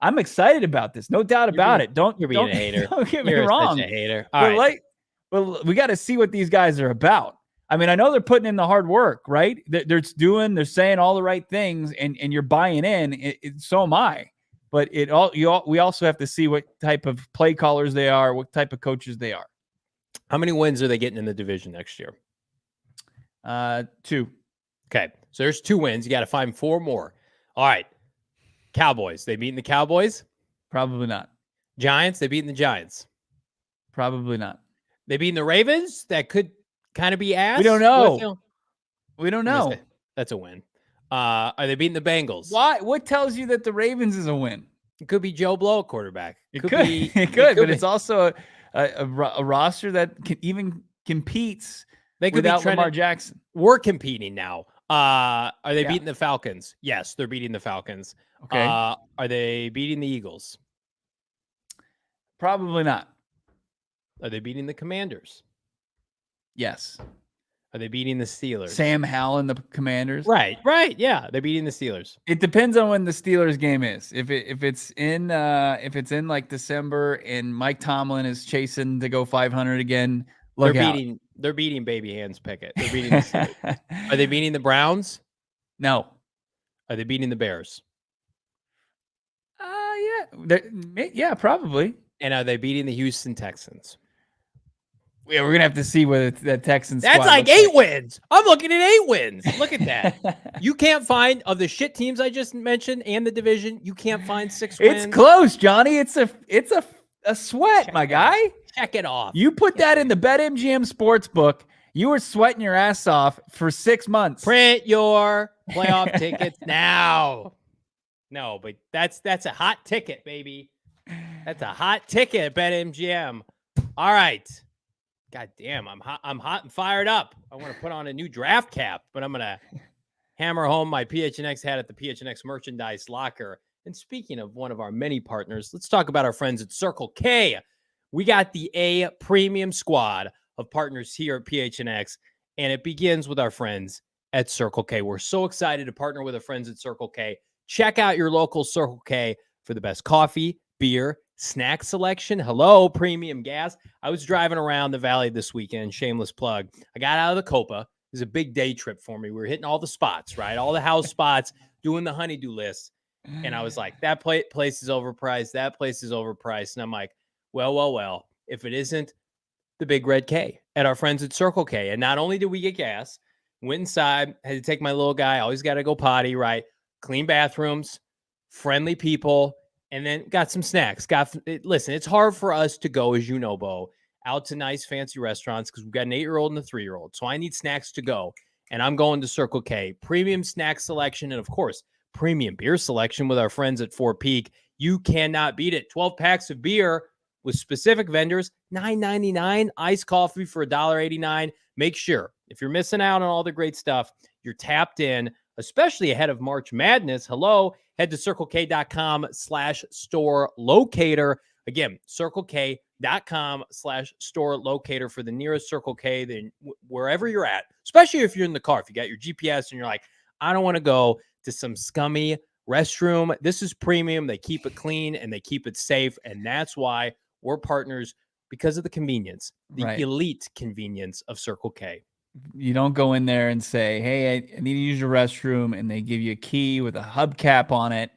I'm excited about this, no doubt about it. You're being a hater. Don't get me You're wrong. Such a hater. All right. But we got to see what these guys are about. I mean, I know they're putting in the hard work, right? They're saying all the right things, and you're buying in. So am I. But we also have to see what type of play callers they are, what type of coaches they are. How many wins are they getting in the division next year? 2. Okay, so there's 2 wins. You got to find 4 more. All right. Cowboys. They beating the Cowboys? Probably not. Giants. They beating the Giants? Probably not. They beating the Ravens? That could kind of be ass. We don't know. We don't know. That's a win. Are they beating the Bengals? Why? What tells you that the Ravens is a win? It could be Joe Blow quarterback. It could, but it's also a roster that even competes without Lamar Jackson. We're competing now. Are they beating the Falcons? Yes, they're beating the Falcons. Okay. Are they beating the Eagles? Probably not. Are they beating the Commanders? Yes. Are they beating the Steelers? Sam Howell and the Commanders? Right. Yeah, they're beating the Steelers. It depends on when the Steelers game is. If it's in like December and Mike Tomlin is chasing to go 500 again, they're beating Baby Hands Pickett. They're beating the Steelers. Are they beating the Browns? No. Are they beating the Bears? Yeah, probably. And are they beating the Houston Texans? Yeah, we're gonna have to see whether that Texans. That's like 8 wins. I'm looking at 8 wins. Look at that. You can't find, of the shit teams I just mentioned and the division, you can't find 6 wins. It's close, Johnny. It's a sweat, my guy. Check it off. You put that in the BetMGM sports book. You were sweating your ass off for 6 months. Print your playoff tickets now. No, but that's a hot ticket, baby. That's a hot ticket at BetMGM. All right. God damn, I'm hot and fired up. I want to put on a new draft cap, but I'm going to hammer home my PHNX hat at the PHNX merchandise locker. And speaking of one of our many partners, let's talk about our friends at Circle K. We got the A premium squad of partners here at PHNX, and it begins with our friends at Circle K. We're so excited to partner with our friends at Circle K. Check out your local Circle K for the best coffee, beer, snack selection. Hello, premium gas. I was driving around the valley this weekend, shameless plug. I got out of the Copa. It was a big day trip for me. We were hitting all the spots, right? All the house spots, doing the honeydew list. And I was like, that place is overpriced. That place is overpriced. And I'm like, well, if it isn't the Big Red K at our friends at Circle K. And not only did we get gas, went inside, had to take my little guy, always got to go potty, right? Clean bathrooms, friendly people, and then got some snacks. Listen, it's hard for us to go, as you know, Bo, out to nice fancy restaurants because we've got an 8-year-old and a 3-year-old. So I need snacks to go. And I'm going to Circle K. Premium snack selection and, of course, premium beer selection with our friends at Four Peak. You cannot beat it. 12 packs of beer with specific vendors, $9.99. Iced coffee for $1.89. Make sure, if you're missing out on all the great stuff, you're tapped in, especially ahead of March Madness. Hello, head to circlek.com/store locator. Again, circlek.com/store locator for the nearest Circle K, then wherever you're at, especially if you're in the car. If you got your GPS and you're like, I don't want to go to some scummy restroom. This is premium. They keep it clean and they keep it safe. And that's why we're partners, because of the convenience, the elite convenience of Circle K. You don't go in there and say, hey, I need to use your restroom, and they give you a key with a hubcap on it,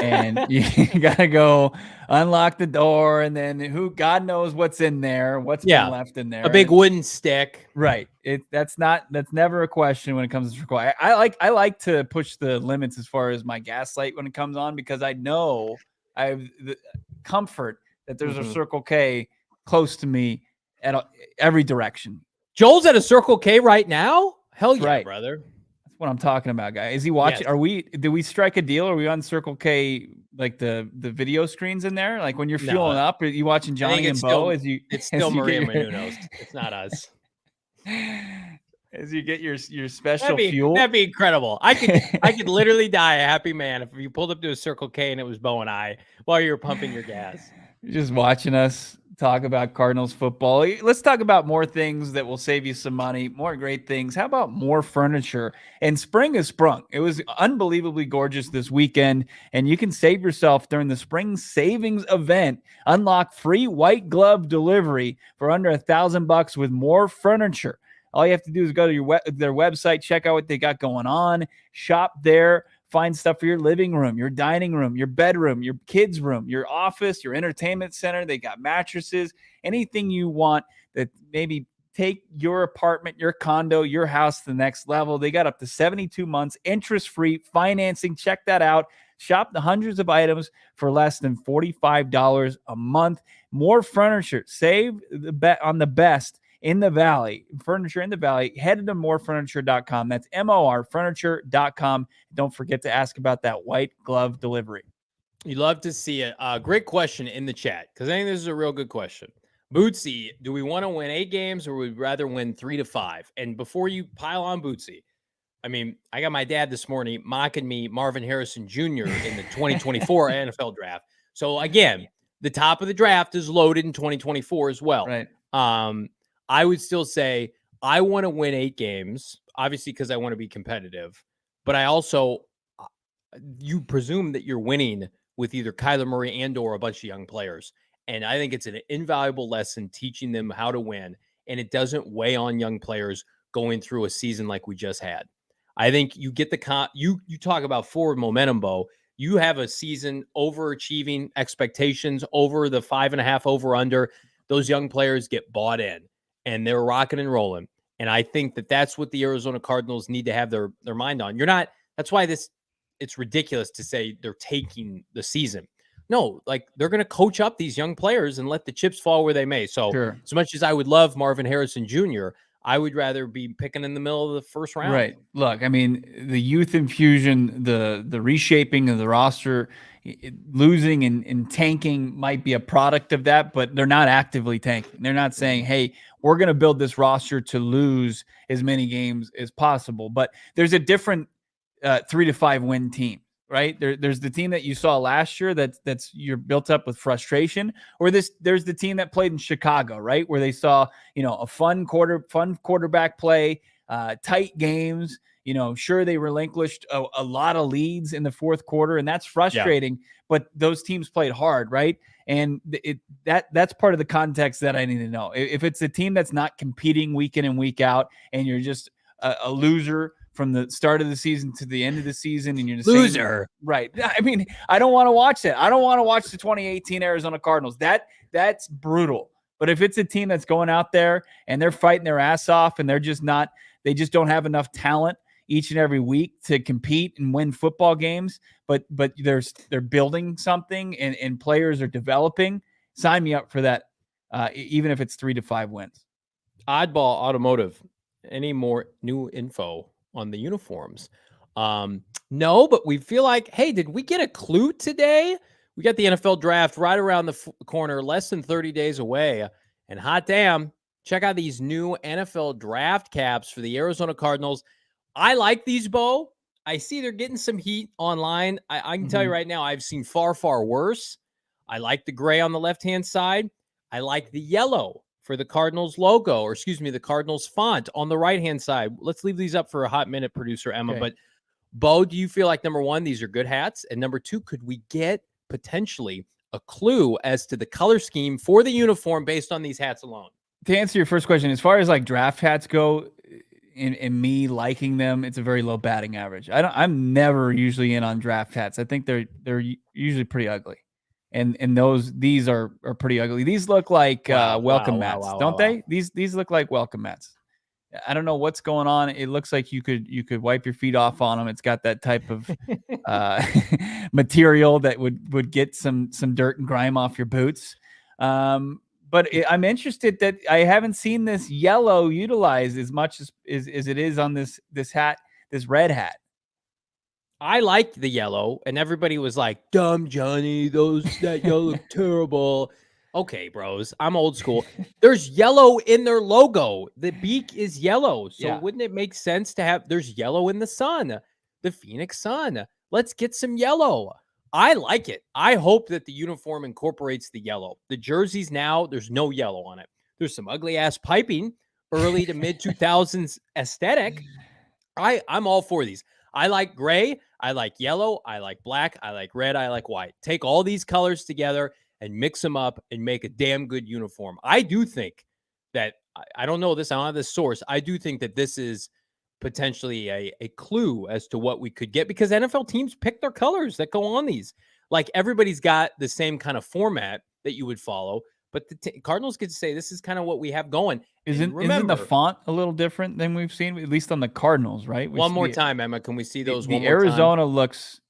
and you got to go unlock the door, and then God knows what's in there, what's been left in there. A big wooden stick. Right. That's never a question when it comes to Circle K. I like to push the limits as far as my gas light when it comes on, because I know I have the comfort that there's a Circle K close to me at every direction. Joel's at a Circle K right now? Hell yeah, brother. That's what I'm talking about, guy. Is he watching? Yes. Did we strike a deal? Are we on Circle K, like the video screens in there? Like when you're fueling up, are you watching Johnny and Bo? It's still Maria Menounos. It's not us. As you get your special fuel. That'd be incredible. I could literally die a happy man if you pulled up to a Circle K and it was Bo and I while you were pumping your gas. You're just watching us talk about Cardinals football. Let's talk about more things that will save you some money, more great things. How about more furniture? And spring has sprung. It was unbelievably gorgeous this weekend, and you can save yourself during the spring savings event. Unlock free white glove delivery for under $1,000 with more furniture. All you have to do is go to their website, check out what they got going on, shop there, find stuff for your living room, your dining room, your bedroom, your kids' room, your office, your entertainment center. They got mattresses, anything you want that maybe take your apartment, your condo, your house to the next level. They got up to 72 months, interest-free financing. Check that out. Shop the hundreds of items for less than $45 a month. More furniture. Save the bet on the best in the Valley, furniture in the Valley. Head to morefurniture.com. That's morfurniture.com. Don't forget to ask about that white glove delivery. You love to see it. Great question in the chat, because I think this is a real good question. Bootsy, do we want to win 8 games or would we rather win 3 to 5? And before you pile on Bootsy, I mean, I got my dad this morning mocking me Marvin Harrison Jr. in the 2024 NFL draft. So again, the top of the draft is loaded in 2024 as well. Right. I would still say I want to win 8 games, obviously, because I want to be competitive. But I also, you presume that you're winning with either Kyler Murray and or a bunch of young players. And I think it's an invaluable lesson teaching them how to win. And it doesn't weigh on young players going through a season like we just had. I think you get you talk about forward momentum, Bo. You have a season overachieving expectations over the 5.5 over under. Those young players get bought in. And they're rocking and rolling. And I think that that's what the Arizona Cardinals need to have their mind on. That's why it's ridiculous to say they're taking the season. No, like they're going to coach up these young players and let the chips fall where they may. So As much as I would love Marvin Harrison Jr., I would rather be picking in the middle of the first round. Right. Look, I mean, the youth infusion, the reshaping of the roster losing and tanking might be a product of that, but they're not actively tanking. They're not saying, hey, we're going to build this roster to lose as many games as possible. But there's a different 3 to 5 win team, right? There's the team that you saw last year that's you're built up with frustration, or there's the team that played in Chicago, right? Where they saw, a fun quarterback play, tight games. Sure, they relinquished a lot of leads in the fourth quarter, and that's frustrating, but those teams played hard, right? And that's part of the context that I need to know. If it's a team that's not competing week in and week out, and you're just a loser from the start of the season to the end of the season, and you're the loser, right? I mean, I don't want to watch that. I don't want to watch the 2018 Arizona Cardinals. That's brutal. But if it's a team that's going out there and they're fighting their ass off, and they just don't have enough talent each and every week to compete and win football games, but they're building something and players are developing, sign me up for that, even if it's 3 to 5 wins. Oddball Automotive, any more new info on the uniforms? No, but we feel like, hey, did we get a clue today? We got the NFL draft right around the corner, less than 30 days away. And hot damn, check out these new NFL draft caps for the Arizona Cardinals. I like these, Bo. I see they're getting some heat online. I can tell you right now, I've seen far, far worse. I like the gray on the left-hand side. I like the yellow for the Cardinals logo, or excuse me, the Cardinals font on the right-hand side. Let's leave these up for a hot minute, producer Emma. Okay. But, Bo, do you feel like, number one, these are good hats? And number two, could we get potentially a clue as to the color scheme for the uniform based on these hats alone? To answer your first question, as far as like draft hats go, in me liking them, it's a very low batting average. I'm never usually in on draft hats. I think they're usually pretty ugly. And these are pretty ugly. These look like welcome mats, don't they? These look like welcome mats. I don't know what's going on. It looks like you could wipe your feet off on them. It's got that type of material that would get some dirt and grime off your boots. But I'm interested that I haven't seen this yellow utilized as much as it is on this hat, this red hat. I liked the yellow, and everybody was like, dumb Johnny, that yellow look terrible. Okay, bros, I'm old school. There's yellow in their logo. The beak is yellow. So wouldn't it make sense to have, there's yellow in the sun, the Phoenix Sun. Let's get some yellow. I like it. I hope that the uniform incorporates the yellow. The jerseys now, there's no yellow on it. There's some ugly ass piping, early to mid 2000s aesthetic. I'm all for these. I like gray. I like yellow. I like black. I like red. I like white. Take all these colors together and mix them up and make a damn good uniform. I do think that, I don't know this, I don't have this source. I do think that this is potentially a clue as to what we could get, because NFL teams pick their colors that go on these. Like, everybody's got the same kind of format that you would follow, but the Cardinals get to say, this is kind of what we have going. Isn't the font a little different than we've seen, at least on the Cardinals, right? One more time, Emma. Can we see those one more time? The Arizona looks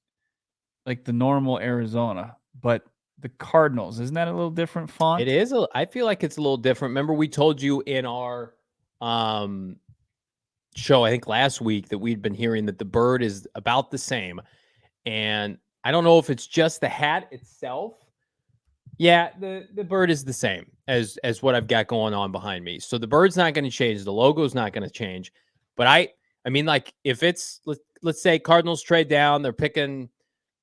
like the normal Arizona, but the Cardinals, isn't that a little different font? It is. I feel like it's a little different. Remember, we told you in our show, I think last week, that we'd been hearing that the bird is about the same. And I don't know if it's just the hat itself. Yeah, the bird is the same as what I've got going on behind me. So the bird's not going to change. The logo's not going to change. But I mean, like, if it's, let's say Cardinals trade down, they're picking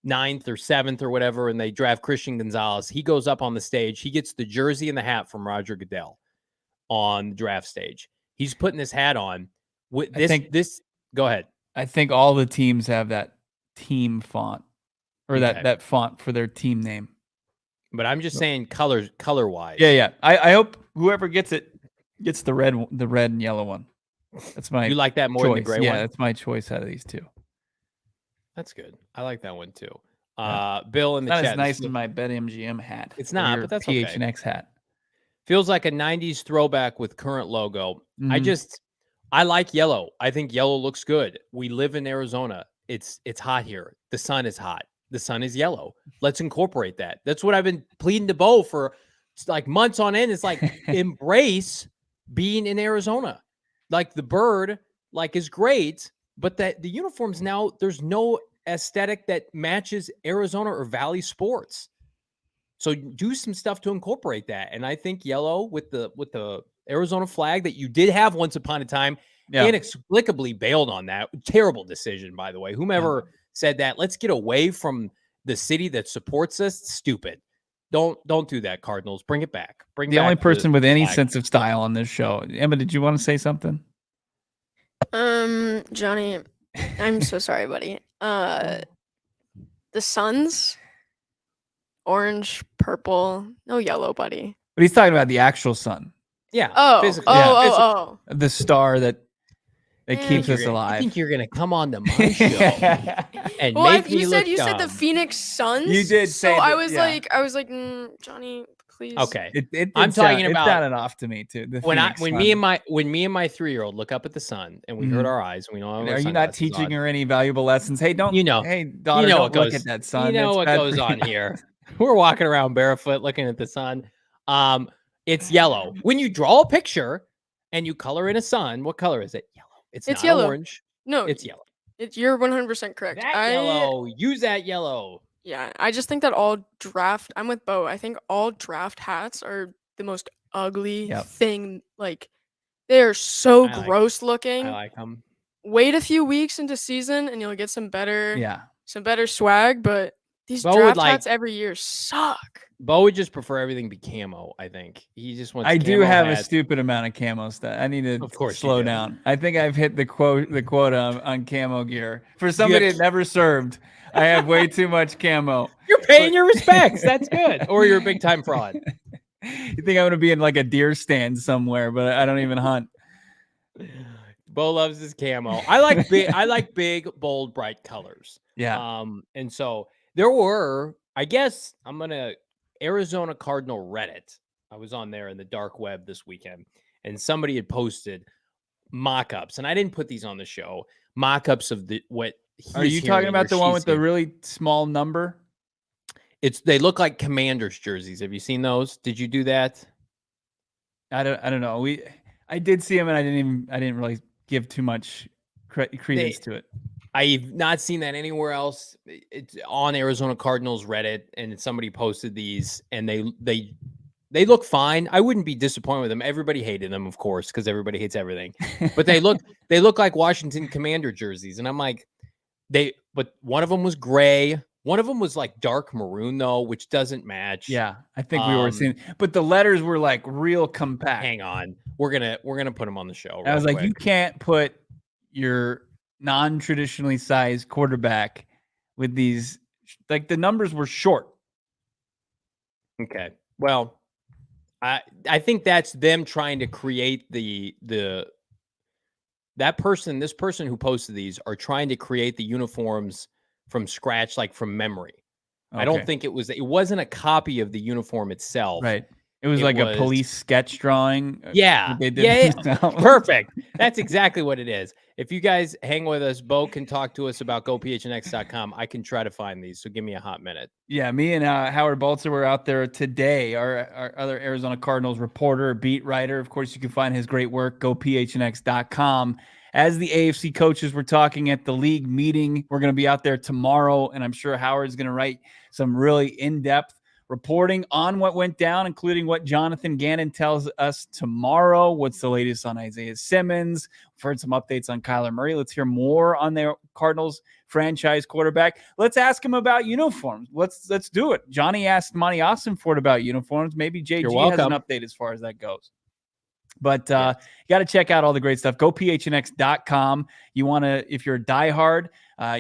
9th or 7th or whatever, and they draft Christian Gonzalez. He goes up on the stage. He gets the jersey and the hat from Roger Goodell on the draft stage. He's putting this hat on. Go ahead. I think all the teams have that team font, or that font for their team name. But I'm just saying color wise. Yeah. I hope whoever gets it gets the red and yellow one. That's my. You like that more choice. than the gray one? Yeah, that's my choice out of these two. That's good. I like that one too. Bill in the chat. Not as nice as my BetMGM hat. It's not, but that's PHNX hat. Feels like a 90s throwback with current logo. I like yellow. I think yellow looks good. We live in Arizona. It's hot here. The sun is hot. The sun is yellow. Let's incorporate that. That's what I've been pleading to Bo for like months on end. It's like, embrace being in Arizona. Like, the bird, like, is great, but that the uniforms now, there's no aesthetic that matches Arizona or Valley sports. So do some stuff to incorporate that. And I think yellow with the Arizona flag that you did have once upon a time, inexplicably bailed on that. Terrible decision, by the way. Whomever said that, let's get away from the city that supports us. Stupid. Don't do that, Cardinals. Bring it back. Bring the back only person with any flag. sense of style on this show. Emma, did you want to say something? Johnny, I'm so sorry, buddy. The Suns, orange, purple, no yellow, buddy. But he's talking about the actual sun. Yeah. Physically. The star that keeps us I alive. think you're gonna come on to my show and make me look dumb. You said the Phoenix Suns. You did say. So I was like, Johnny, please. Okay. I'm talking about. It sounded off to me too. When me and my 3-year-old look up at the sun and we hurt our eyes, we know. Are you not teaching her any valuable lessons? Hey, don't. Hey, daughter, don't look at that sun. You know what goes on here. We're walking around barefoot looking at the sun. It's yellow. When you draw a picture and you color in a sun, what color is it? Yellow. It's not yellow. Orange. No, it's yellow. You're 100% correct. Yellow. Use that yellow. Yeah, I just think that I'm with Bo. I think all draft hats are the most ugly thing. Like, they are so gross looking. I like them. Wait a few weeks into season and you'll get some better swag, but these draft hats every year suck. Bo would just prefer everything be camo, I think. He just wants I do have a stupid amount of camo stuff. I need to slow down. I think I've hit the quota on camo gear. For somebody that never served, I have way too much camo. You're paying your respects. That's good. Or you're a big time fraud. You think I'm going to be in like a deer stand somewhere, but I don't even hunt. Bo loves his camo. I like big, bold, bright colors. Yeah. And so there were, I guess I'm going to Arizona Cardinal Reddit. I was on there in the dark web this weekend, and somebody had posted mock-ups, and I didn't put these on the show. Mock-ups of what are you talking about? The one with the really small number? They look like Commanders jerseys. Have you seen those? Did you do that? I don't know. I did see them, and I didn't really give too much credence to it. I've not seen that anywhere else. It's on Arizona Cardinals Reddit, and somebody posted these, and they look fine. I wouldn't be disappointed with them. Everybody hated them, of course, because everybody hates everything. But they look like Washington Commander jerseys, and I'm like, but one of them was gray. One of them was like dark maroon though, which doesn't match. Yeah, I think we were seeing, but the letters were like real compact. Hang on, we're gonna put them on the show. I was like, you can't put your non-traditionally sized quarterback with these, like the numbers were short. Okay, well, I think that's them trying to create this person who posted these are trying to create the uniforms from scratch, like from memory. Okay. I don't think it wasn't a copy of the uniform itself. Right. It was a police sketch drawing. Yeah. Perfect. That's exactly what it is. If you guys hang with us, Bo can talk to us about GoPHNX.com. I can try to find these. So give me a hot minute. Yeah. Me and Howard Balzer were out there today. Our other Arizona Cardinals reporter, beat writer. Of course, you can find his great work, GoPHNX.com. As the AFC coaches were talking at the league meeting, we're going to be out there tomorrow, and I'm sure Howard's going to write some really in-depth reporting on what went down, including what Jonathan Gannon tells us tomorrow. What's the latest on Isaiah Simmons? We've heard some updates on Kyler Murray. Let's hear more on their Cardinals franchise quarterback. Let's ask him about uniforms. Let's do it. Johnny asked Monti Ossenfort about uniforms. Maybe JG has an update as far as that goes. But you got to check out all the great stuff. GoPHNX.com. You want to, if you're a diehard,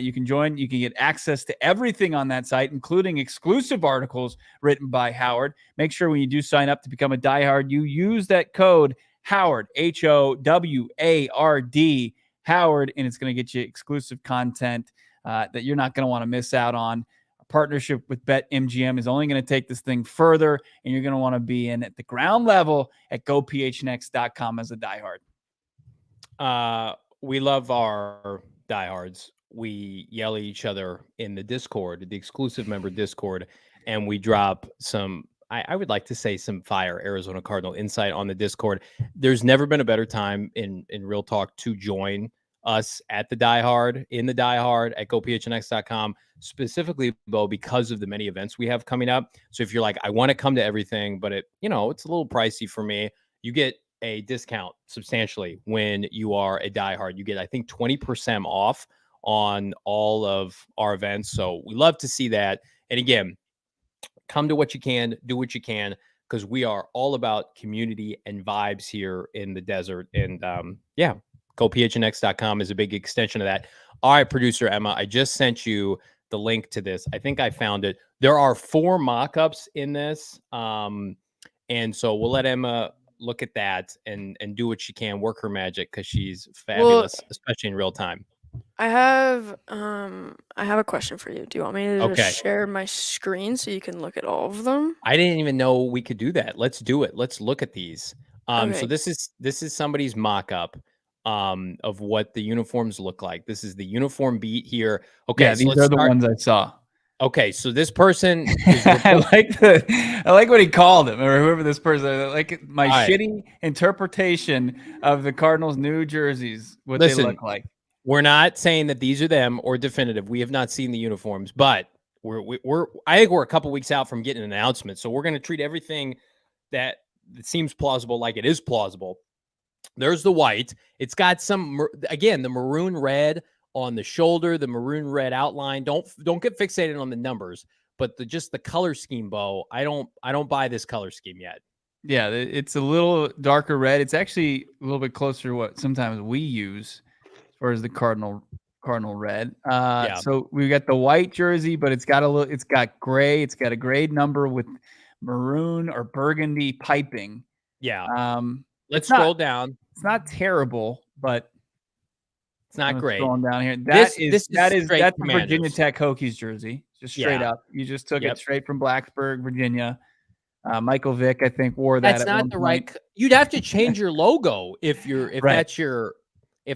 you can join. You can get access to everything on that site, including exclusive articles written by Howard. Make sure when you do sign up to become a diehard, you use that code Howard, HOWARD, Howard, and it's going to get you exclusive content that you're not going to want to miss out on. Partnership with BetMGM is only going to take this thing further, and you're going to want to be in at the ground level at GoPHNX.com as a diehard. We love our diehards. We yell at each other in the Discord, the exclusive member Discord, and we drop some, I would like to say, some fire Arizona Cardinal insight on the Discord. There's never been a better time in Real Talk to join us at the Die Hard, in the Die Hard at gophnx.com, specifically, Bo, because of the many events we have coming up. So if you're like, I want to come to everything, but it's a little pricey for me, you get a discount substantially when you are a Die Hard. You get, I think, 20% off on all of our events. So we love to see that. And again, come to what you can, do what you can, because we are all about community and vibes here in the desert. And gophnx.com is a big extension of that. All right, producer Emma, I just sent you the link to this. I think I found it. There are 4 mock-ups in this. And so we'll let Emma look at that and do what she can, work her magic, because she's fabulous, especially in real time. I have a question for you. Do you want me to just share my screen so you can look at all of them? I didn't even know we could do that. Let's do it. Let's look at these. So this is somebody's mock-up of what the uniforms look like. This is the uniform beat here. Okay, yeah, these are the ones I saw. Okay, so this person is I like what he called him, or whoever this person. I like my shitty interpretation of the Cardinals' new jerseys, what they look like. We're not saying that these are them or definitive. We have not seen the uniforms, but I think we're a couple weeks out from getting an announcement. So we're going to treat everything that seems plausible like it is plausible. There's the white. It's got some, again, the maroon red on the shoulder, the maroon red outline. Don't get fixated on the numbers, but just the color scheme, Bo. I don't buy this color scheme yet. Yeah, it's a little darker red. It's actually a little bit closer to what sometimes we use as far as the Cardinal red. So we got the white jersey, but it's got gray. It's got a gray number with maroon or burgundy piping. Yeah. Let's scroll down. It's not terrible, but it's not great. Scrolling down here. That's the Virginia Tech Hokies jersey. Just straight up. You just took it straight from Blacksburg, Virginia. Michael Vick, I think, wore that. That's not the right. You'd have to change your logo if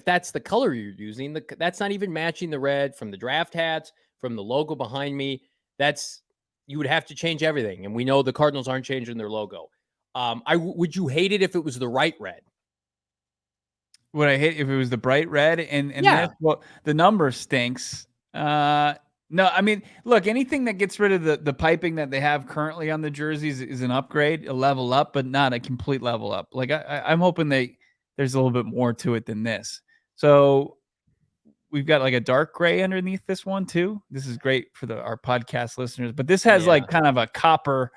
that's the color you're using. That's not even matching the red from the draft hats, from the logo behind me. You would have to change everything. And we know the Cardinals aren't changing their logo. Would you hate it if it was the right red? Would I hate if it was the bright red? The number stinks. No, I mean, look, anything that gets rid of the piping that they have currently on the jerseys is an upgrade, a level up, but not a complete level up. Like I'm hoping there's a little bit more to it than this. So we've got like a dark gray underneath this one too. This is great for our podcast listeners, but this has like kind of a copper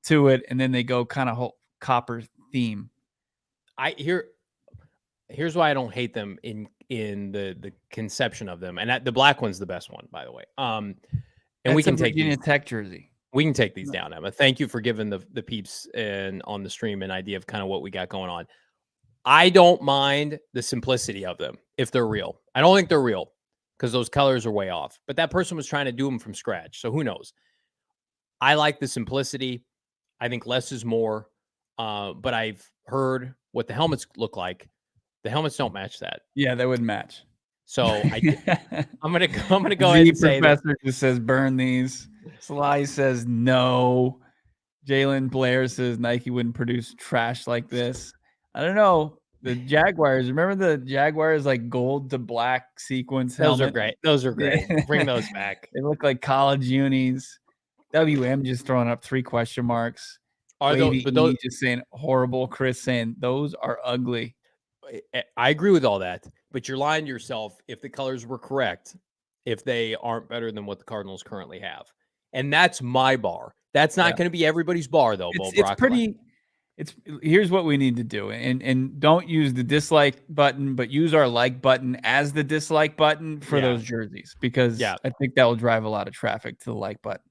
to it, and then they go kind of whole copper theme. Here's why I don't hate them in the conception of them, and the black one's the best one, by the way. And we can take Virginia Tech jersey. We can take these down, Emma. Thank you for giving the peeps and on the stream an idea of kind of what we got going on. I don't mind the simplicity of them if they're real. I don't think they're real because those colors are way off. But that person was trying to do them from scratch, so who knows? I like the simplicity. I think less is more. But I've heard what the helmets look like. The helmets don't match that. Yeah, they wouldn't match. So I'm gonna go ahead and say Professor just says burn these. Sly says no. Jalen Blair says Nike wouldn't produce trash like this. I don't know. The Jaguars. Remember the Jaguars like gold to black sequence helmet? Those are great. Bring those back. They look like college unis. WM just throwing up 3 question marks. Those just saying horrible. Chris saying those are ugly. I agree with all that, but you're lying to yourself if the colors were correct, if they aren't better than what the Cardinals currently have. And that's my bar. That's not going to be everybody's bar, though, Bo Brock. Here's what we need to do. And don't use the dislike button, but use our like button as the dislike button for those jerseys, because I think that will drive a lot of traffic to the like button.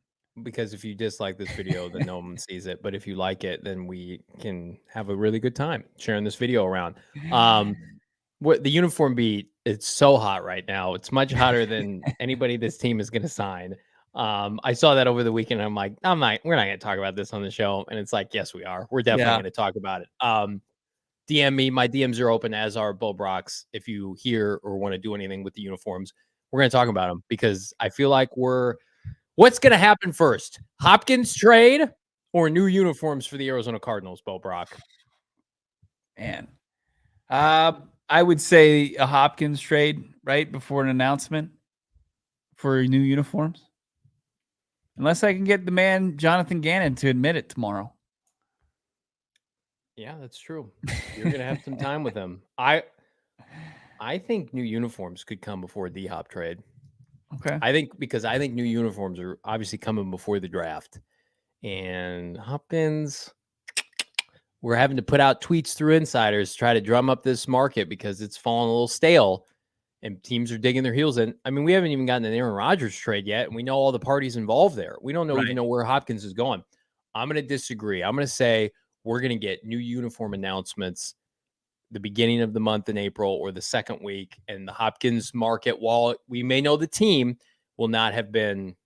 Because if you dislike this video, then no one sees it. But if you like it, then we can have a really good time sharing this video around. What the uniform beat, it's so hot right now. It's much hotter than anybody this team is going to sign. I saw that over the weekend. And I'm like, we're not going to talk about this on the show. And it's like, yes, we are. We're definitely going to talk about it. DM me. My DMs are open, as are Bo Brock's. If you hear or want to do anything with the uniforms, we're going to talk about them, because I feel like what's going to happen first? Hopkins trade or new uniforms for the Arizona Cardinals, Bo Brock? Man, I would say a Hopkins trade right before an announcement for new uniforms. Unless I can get the man Jonathan Gannon to admit it tomorrow. Yeah, that's true. You're gonna have some time with him. I think new uniforms could come before the Dhop trade. Okay. I think new uniforms are obviously coming before the draft. And Hopkins, we're having to put out tweets through insiders to try to drum up this market because it's fallen a little stale and teams are digging their heels in. I mean, we haven't even gotten an Aaron Rodgers trade yet, and we know all the parties involved there. We don't even know where Hopkins is going. I'm going to disagree. I'm going to say we're going to get new uniform announcements the beginning of the month in April or the second week, and the Hopkins market, while we may know the team, will not have been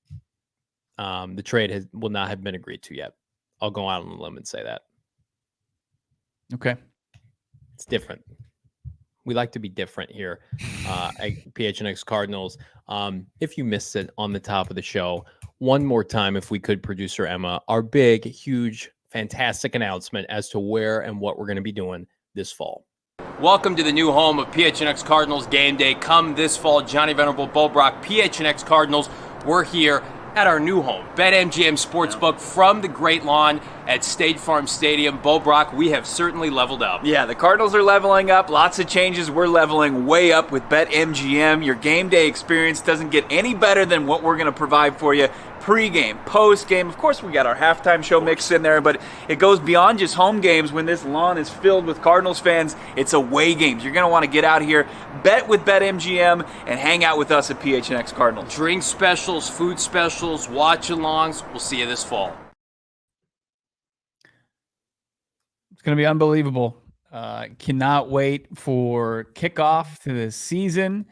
the trade will not have been agreed to yet. I'll go out on a limb and say that. Okay. It's different. We like to be different here at PHNX Cardinals. If you missed it on the top of the show, one more time, if we could, producer Emma, our big, huge, fantastic announcement as to where and what we're going to be doing this fall. Welcome to the new home of PHNX Cardinals Game Day. Come this fall, Johnny Venerable, Brack, PHNX Cardinals. We're here at our new home, BetMGM Sportsbook, from the Great Lawn at State Farm Stadium. Brack, we have certainly leveled up. Yeah, the Cardinals are leveling up. Lots of changes. We're leveling way up with BetMGM. Your game day experience doesn't get any better than what we're going to provide for you. Pre-game, post-game. Of course, we got our halftime show mixed in there, but it goes beyond just home games. When this lawn is filled with Cardinals fans, it's away games. You're going to want to get out here, bet with BetMGM, and hang out with us at PHNX Cardinals. Drink specials, food specials, watch-alongs. We'll see you this fall. It's going to be unbelievable. Cannot wait for kickoff to the season.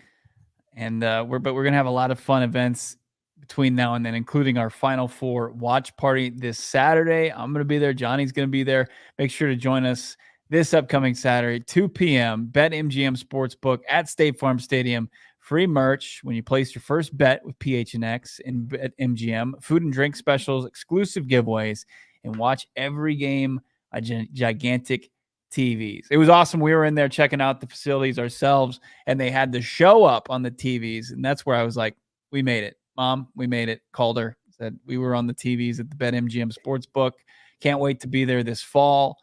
And we're going to have a lot of fun events between now and then, including our Final Four watch party this Saturday. I'm going to be there. Johnny's going to be there. Make sure to join us this upcoming Saturday, 2 p.m. BetMGM Sportsbook at State Farm Stadium. Free merch when you place your first bet with PHNX and BetMGM. Food and drink specials, exclusive giveaways, and watch every game on gigantic TVs. It was awesome. We were in there checking out the facilities ourselves, and they had the show up on the TVs, and that's where I was like, we made it. Mom, we made it. Called her. Said we were on the TVs at the BetMGM Sportsbook. Can't wait to be there this fall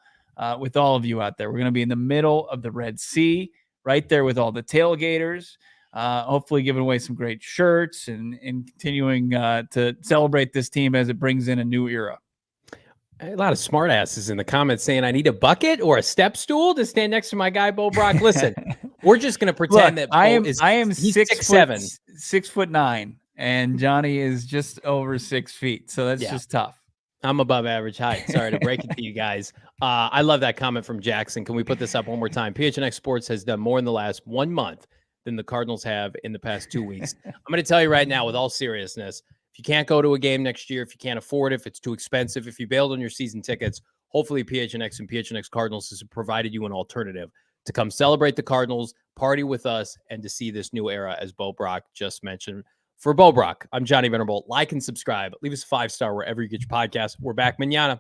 with all of you out there. We're going to be in the middle of the Red Sea, right there with all the tailgaters, hopefully giving away some great shirts and continuing to celebrate this team as it brings in a new era. A lot of smartasses in the comments saying I need a bucket or a step stool to stand next to my guy, Brack. Listen, we're just going to pretend that I am 6'7", 6'9". And Johnny is just over 6 feet. So that's just tough. I'm above average height. Sorry to break it to you guys. I love that comment from Jackson. Can we put this up one more time? PHNX Sports has done more in the last 1 month than the Cardinals have in the past 2 weeks. I'm going to tell you right now, with all seriousness, if you can't go to a game next year, if you can't afford it, if it's too expensive, if you bailed on your season tickets, hopefully PHNX and PHNX Cardinals has provided you an alternative to come celebrate the Cardinals, party with us, and to see this new era, as Brack just mentioned. For Brack, I'm Johnny Venerable. Like and subscribe. Leave us a 5-star wherever you get your podcast. We're back mañana.